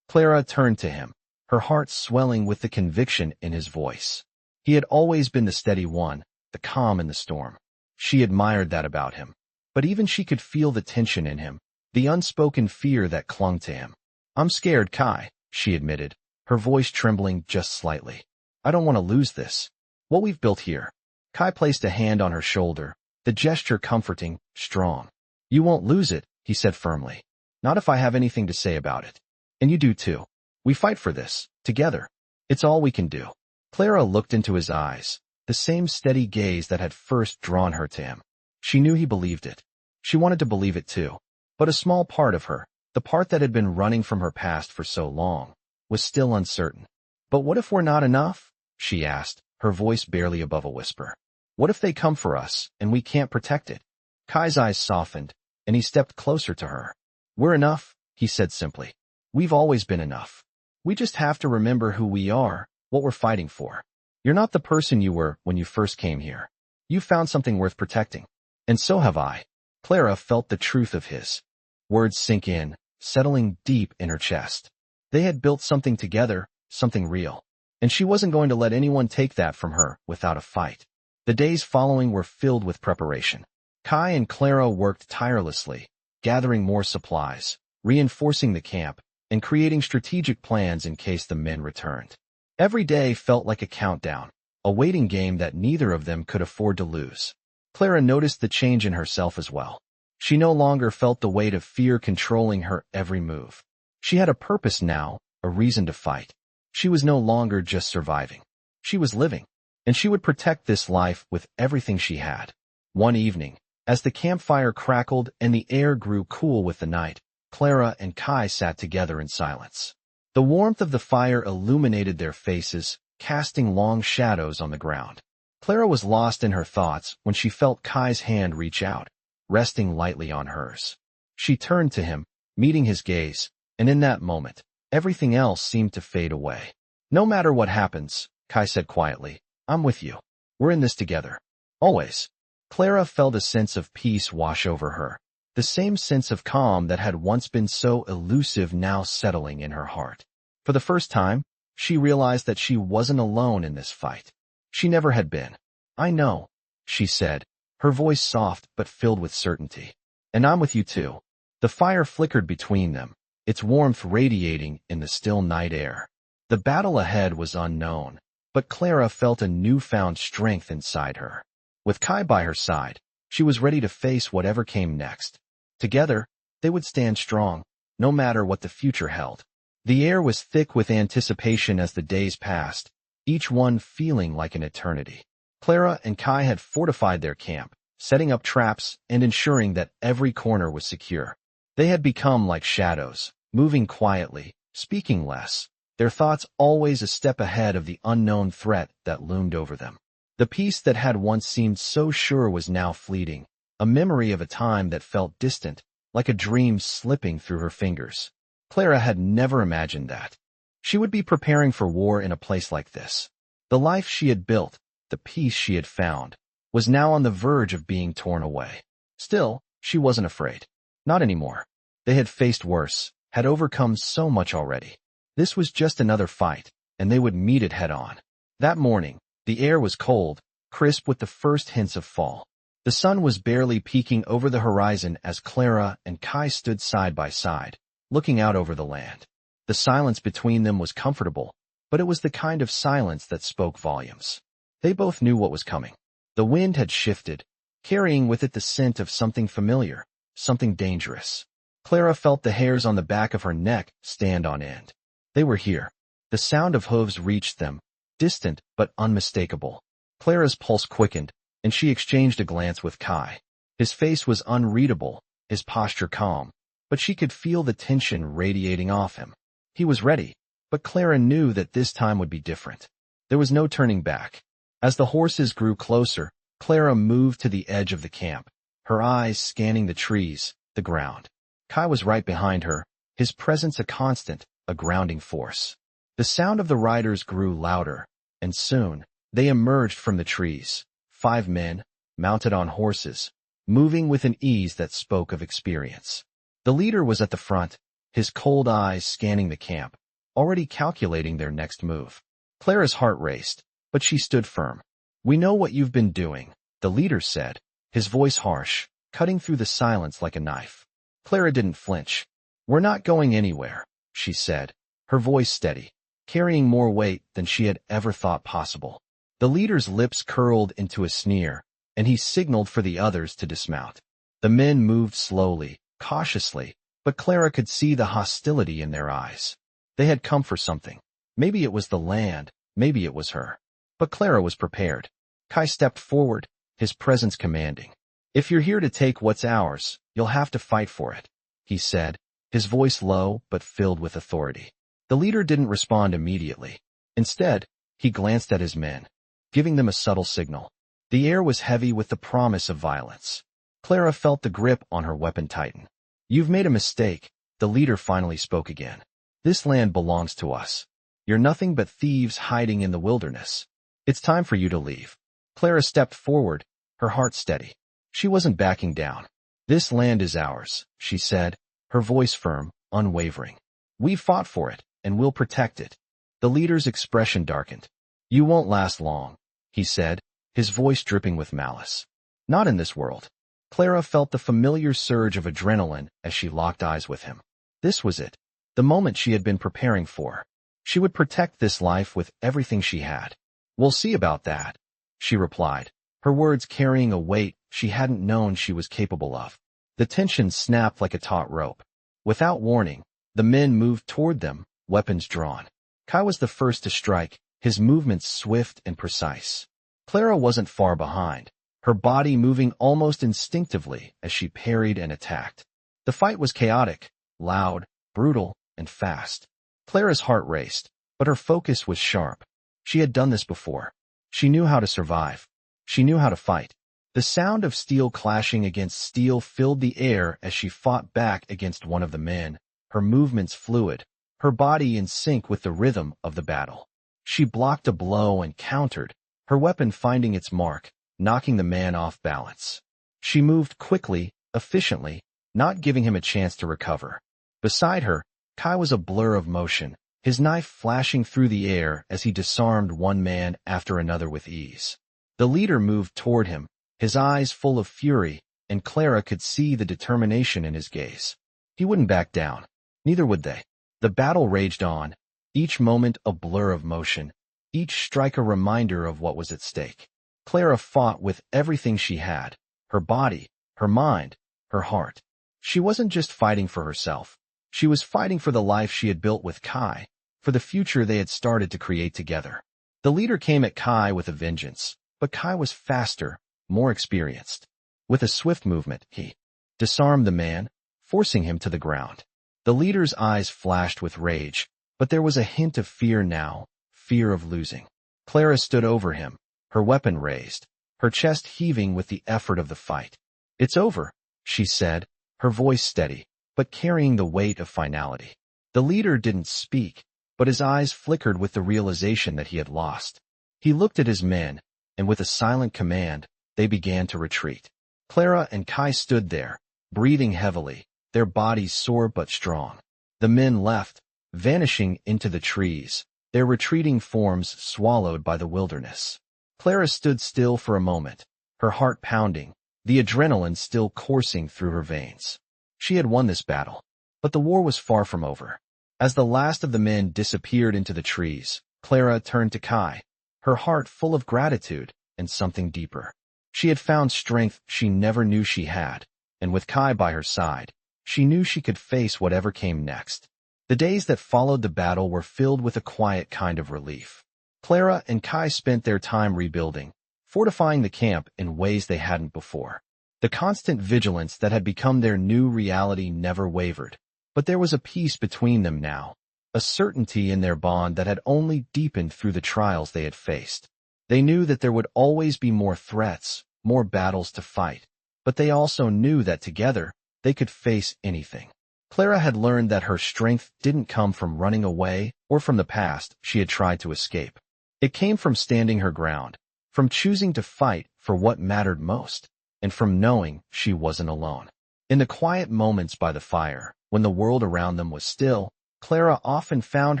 Clara turned to him, her heart swelling with the conviction in his voice. He had always been the steady one, the calm in the storm. She admired that about him. But even she could feel the tension in him, the unspoken fear that clung to him. "I'm scared, Kai," she admitted, her voice trembling just slightly. "I don't want to lose this. What we've built here." Kai placed a hand on her shoulder, the gesture comforting, strong. "You won't lose it," he said firmly. "Not if I have anything to say about it. And you do too. We fight for this, together. It's all we can do." Clara looked into his eyes, the same steady gaze that had first drawn her to him. She knew he believed it. She wanted to believe it too. But a small part of her, the part that had been running from her past for so long, was still uncertain. "But what if we're not enough?" she asked, her voice barely above a whisper. "What if they come for us, and we can't protect it?" Kai's eyes softened, and he stepped closer to her. "We're enough," he said simply. "We've always been enough. We just have to remember who we are, what we're fighting for. You're not the person you were when you first came here. You found something worth protecting. And so have I." Clara felt the truth of his words sink in, settling deep in her chest. They had built something together, something real. And she wasn't going to let anyone take that from her without a fight. The days following were filled with preparation. Kai and Clara worked tirelessly, gathering more supplies, reinforcing the camp, and creating strategic plans in case the men returned. Every day felt like a countdown, a waiting game that neither of them could afford to lose. Clara noticed the change in herself as well. She no longer felt the weight of fear controlling her every move. She had a purpose now, a reason to fight. She was no longer just surviving. She was living, and she would protect this life with everything she had. One evening, as the campfire crackled and the air grew cool with the night, Clara and Kai sat together in silence. The warmth of the fire illuminated their faces, casting long shadows on the ground. Clara was lost in her thoughts when she felt Kai's hand reach out, resting lightly on hers. She turned to him, meeting his gaze, and in that moment, everything else seemed to fade away. "No matter what happens," Kai said quietly, "I'm with you. We're in this together. Always." Clara felt a sense of peace wash over her, the same sense of calm that had once been so elusive now settling in her heart. For the first time, She realized that she wasn't alone in this fight. She never had been. "I know," she said, her voice soft but filled with certainty. "And I'm with you too." The fire flickered between them, its warmth radiating in the still night air. The battle ahead was unknown, but Clara felt a newfound strength inside her. With Kai by her side, she was ready to face whatever came next. Together, they would stand strong, no matter what the future held. The air was thick with anticipation as the days passed, each one feeling like an eternity. Clara and Kai had fortified their camp, setting up traps and ensuring that every corner was secure. They had become like shadows, moving quietly, speaking less, their thoughts always a step ahead of the unknown threat that loomed over them. The peace that had once seemed so sure was now fleeting, a memory of a time that felt distant, like a dream slipping through her fingers. Clara had never imagined that she would be preparing for war in a place like this. The life she had built, the peace she had found, was now on the verge of being torn away. Still, she wasn't afraid. Not anymore. They had faced worse, had overcome so much already. This was just another fight, and they would meet it head-on. That morning, the air was cold, crisp with the first hints of fall. The sun was barely peeking over the horizon as Clara and Kai stood side by side, looking out over the land. The silence between them was comfortable, but it was the kind of silence that spoke volumes. They both knew what was coming. The wind had shifted, carrying with it the scent of something familiar, something dangerous. Clara felt the hairs on the back of her neck stand on end. They were here. The sound of hooves reached them, distant but unmistakable. Clara's pulse quickened, and she exchanged a glance with Kai. His face was unreadable, his posture calm, but she could feel the tension radiating off him. He was ready, but Clara knew that this time would be different. There was no turning back. As the horses grew closer, Clara moved to the edge of the camp, her eyes scanning the trees, the ground. Kai was right behind her, his presence a constant, a grounding force. The sound of the riders grew louder, and soon, they emerged from the trees, 5 men, mounted on horses, moving with an ease that spoke of experience. The leader was at the front, his cold eyes scanning the camp, already calculating their next move. Clara's heart raced, but she stood firm. "We know what you've been doing," the leader said, his voice harsh, cutting through the silence like a knife. Clara didn't flinch. "We're not going anywhere," she said, her voice steady, carrying more weight than she had ever thought possible. The leader's lips curled into a sneer, and he signaled for the others to dismount. The men moved slowly, cautiously, but Clara could see the hostility in their eyes. They had come for something. Maybe it was the land, maybe it was her. But Clara was prepared. Kai stepped forward, his presence commanding. "If you're here to take what's ours, you'll have to fight for it," he said, his voice low but filled with authority. The leader didn't respond immediately. Instead, he glanced at his men, giving them a subtle signal. The air was heavy with the promise of violence. Clara felt the grip on her weapon tighten. "You've made a mistake," the leader finally spoke again. "This land belongs to us. You're nothing but thieves hiding in the wilderness. It's time for you to leave." Clara stepped forward, her heart steady. She wasn't backing down. "This land is ours," she said, her voice firm, unwavering. "We've fought for it, and we'll protect it." The leader's expression darkened. "You won't last long," he said, his voice dripping with malice. "Not in this world." Clara felt the familiar surge of adrenaline as she locked eyes with him. This was it, the moment she had been preparing for. She would protect this life with everything she had. "We'll see about that," she replied, her words carrying a weight she hadn't known she was capable of. The tension snapped like a taut rope. Without warning, the men moved toward them, weapons drawn. Kai was the first to strike, his movements swift and precise. Clara wasn't far behind, her body moving almost instinctively as she parried and attacked. The fight was chaotic, loud, brutal, and fast. Clara's heart raced, but her focus was sharp. She had done this before. She knew how to survive. She knew how to fight. The sound of steel clashing against steel filled the air as she fought back against one of the men, her movements fluid, her body in sync with the rhythm of the battle. She blocked a blow and countered, her weapon finding its mark, knocking the man off balance. She moved quickly, efficiently, not giving him a chance to recover. Beside her, Kai was a blur of motion, his knife flashing through the air as he disarmed one man after another with ease. The leader moved toward him, his eyes full of fury, and Clara could see the determination in his gaze. He wouldn't back down. Neither would they. The battle raged on, each moment a blur of motion, each strike a reminder of what was at stake. Clara fought with everything she had, her body, her mind, her heart. She wasn't just fighting for herself. She was fighting for the life she had built with Kai, for the future they had started to create together. The leader came at Kai with a vengeance, but Kai was faster, more experienced. With a swift movement, he disarmed the man, forcing him to the ground. The leader's eyes flashed with rage, but there was a hint of fear now, fear of losing. Clara stood over him, her weapon raised, her chest heaving with the effort of the fight. "It's over," she said, her voice steady, but carrying the weight of finality. The leader didn't speak, but his eyes flickered with the realization that he had lost. He looked at his men, and with a silent command, they began to retreat. Clara and Kai stood there, breathing heavily, their bodies sore but strong. The men left, vanishing into the trees, their retreating forms swallowed by the wilderness. Clara stood still for a moment, her heart pounding, the adrenaline still coursing through her veins. She had won this battle, but the war was far from over. As the last of the men disappeared into the trees, Clara turned to Kai, her heart full of gratitude and something deeper. She had found strength she never knew she had, and with Kai by her side, she knew she could face whatever came next. The days that followed the battle were filled with a quiet kind of relief. Clara and Kai spent their time rebuilding, fortifying the camp in ways they hadn't before. The constant vigilance that had become their new reality never wavered, but there was a peace between them now, a certainty in their bond that had only deepened through the trials they had faced. They knew that there would always be more threats, more battles to fight, but they also knew that together, they could face anything. Clara had learned that her strength didn't come from running away or from the past she had tried to escape. It came from standing her ground, from choosing to fight for what mattered most, and from knowing she wasn't alone. In the quiet moments by the fire, when the world around them was still, Clara often found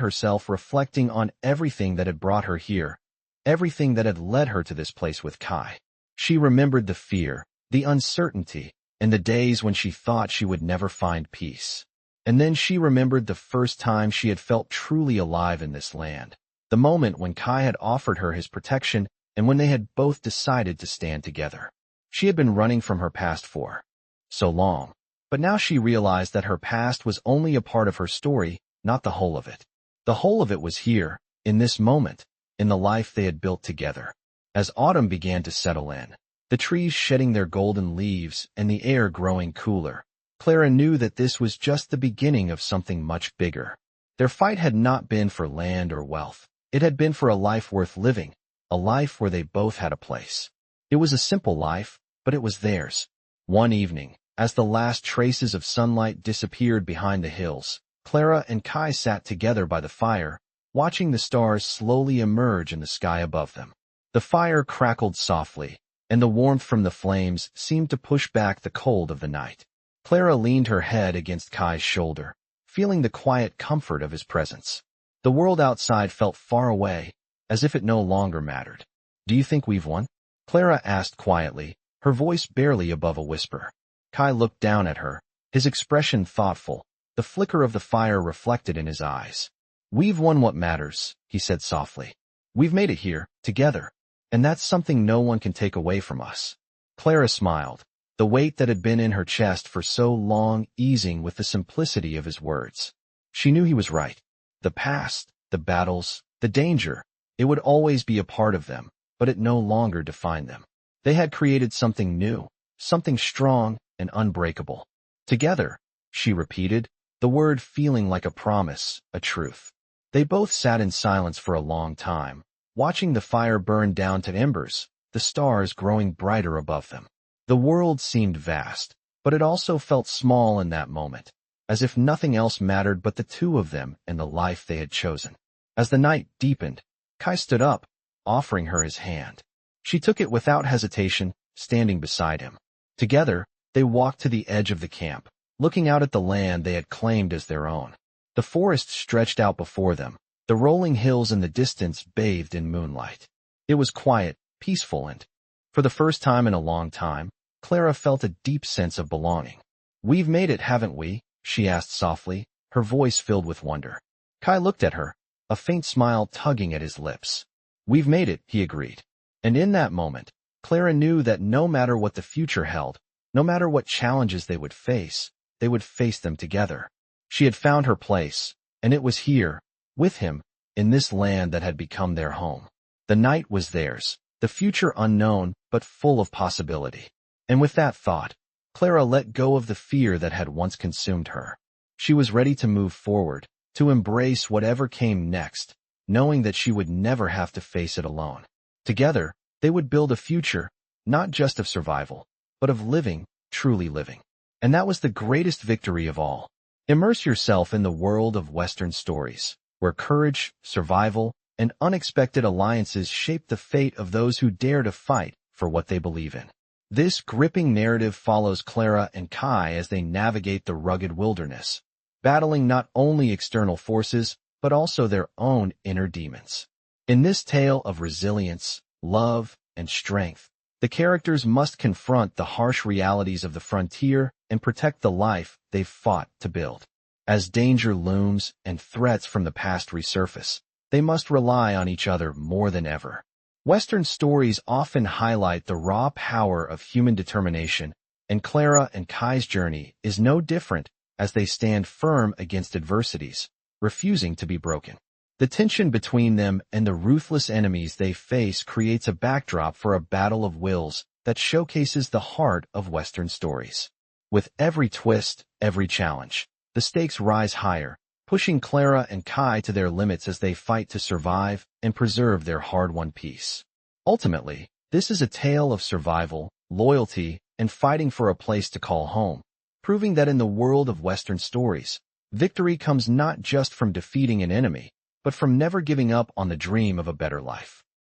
herself reflecting on everything that had brought her here, everything that had led her to this place with Kai. She remembered the fear, the uncertainty, and the days when she thought she would never find peace. And then she remembered the first time she had felt truly alive in this land, the moment when Kai had offered her his protection and when they had both decided to stand together. She had been running from her past for so long, but now she realized that her past was only a part of her story, not the whole of it. The whole of it was here, in this moment, in the life they had built together. As autumn began to settle in, the trees shedding their golden leaves and the air growing cooler, Clara knew that this was just the beginning of something much bigger. Their fight had not been for land or wealth. It had been for a life worth living, a life where they both had a place. It was a simple life, but it was theirs. One evening, as the last traces of sunlight disappeared behind the hills, Clara and Kai sat together by the fire, watching the stars slowly emerge in the sky above them. The fire crackled softly, and the warmth from the flames seemed to push back the cold of the night. Clara leaned her head against Kai's shoulder, feeling the quiet comfort of his presence. The world outside felt far away, as if it no longer mattered. "Do you think we've won?" Clara asked quietly, her voice barely above a whisper. Kai looked down at her, his expression thoughtful, the flicker of the fire reflected in his eyes. "We've won what matters," he said softly. "We've made it here, together, and that's something no one can take away from us." Clara smiled, the weight that had been in her chest for so long easing with the simplicity of his words. She knew he was right. The past, the battles, the danger, it would always be a part of them, but it no longer defined them. They had created something new, something strong and unbreakable. "Together," she repeated, the word feeling like a promise, a truth. They both sat in silence for a long time, watching the fire burn down to embers, the stars growing brighter above them. The world seemed vast, but it also felt small in that moment, as if nothing else mattered but the two of them and the life they had chosen. As the night deepened, Kai stood up, offering her his hand. She took it without hesitation, standing beside him. Together, they walked to the edge of the camp, looking out at the land they had claimed as their own. The forest stretched out before them, the rolling hills in the distance bathed in moonlight. It was quiet, peaceful, and, for the first time in a long time, Clara felt a deep sense of belonging. "We've made it, haven't we?" she asked softly, her voice filled with wonder. Kai looked at her, a faint smile tugging at his lips. "We've made it," he agreed. And in that moment, Clara knew that no matter what the future held, no matter what challenges they would face them together. She had found her place, and it was here, with him, in this land that had become their home. The night was theirs, the future unknown but full of possibility. And with that thought, Clara let go of the fear that had once consumed her. She was ready to move forward, to embrace whatever came next, knowing that she would never have to face it alone. Together, they would build a future, not just of survival, but of living, truly living. And that was the greatest victory of all. Immerse yourself in the world of Western stories, where courage, survival, and unexpected alliances shape the fate of those who dare to fight for what they believe in. This gripping narrative follows Clara and Kai as they navigate the rugged wilderness, battling not only external forces, but also their own inner demons. In this tale of resilience, love, and strength, the characters must confront the harsh realities of the frontier and protect the life they've fought to build. As danger looms and threats from the past resurface, they must rely on each other more than ever. Western stories often highlight the raw power of human determination, and Clara and Kai's journey is no different as they stand firm against adversities, refusing to be broken. The tension between them and the ruthless enemies they face creates a backdrop for a battle of wills that showcases the heart of Western stories. With every twist, every challenge, the stakes rise higher, pushing Clara and Kai to their limits as they fight to survive and preserve their hard-won peace. Ultimately, this is a tale of survival, loyalty, and fighting for a place to call home, proving that in the world of Western stories, victory comes not just from defeating an enemy, but from never giving up on the dream of a better life.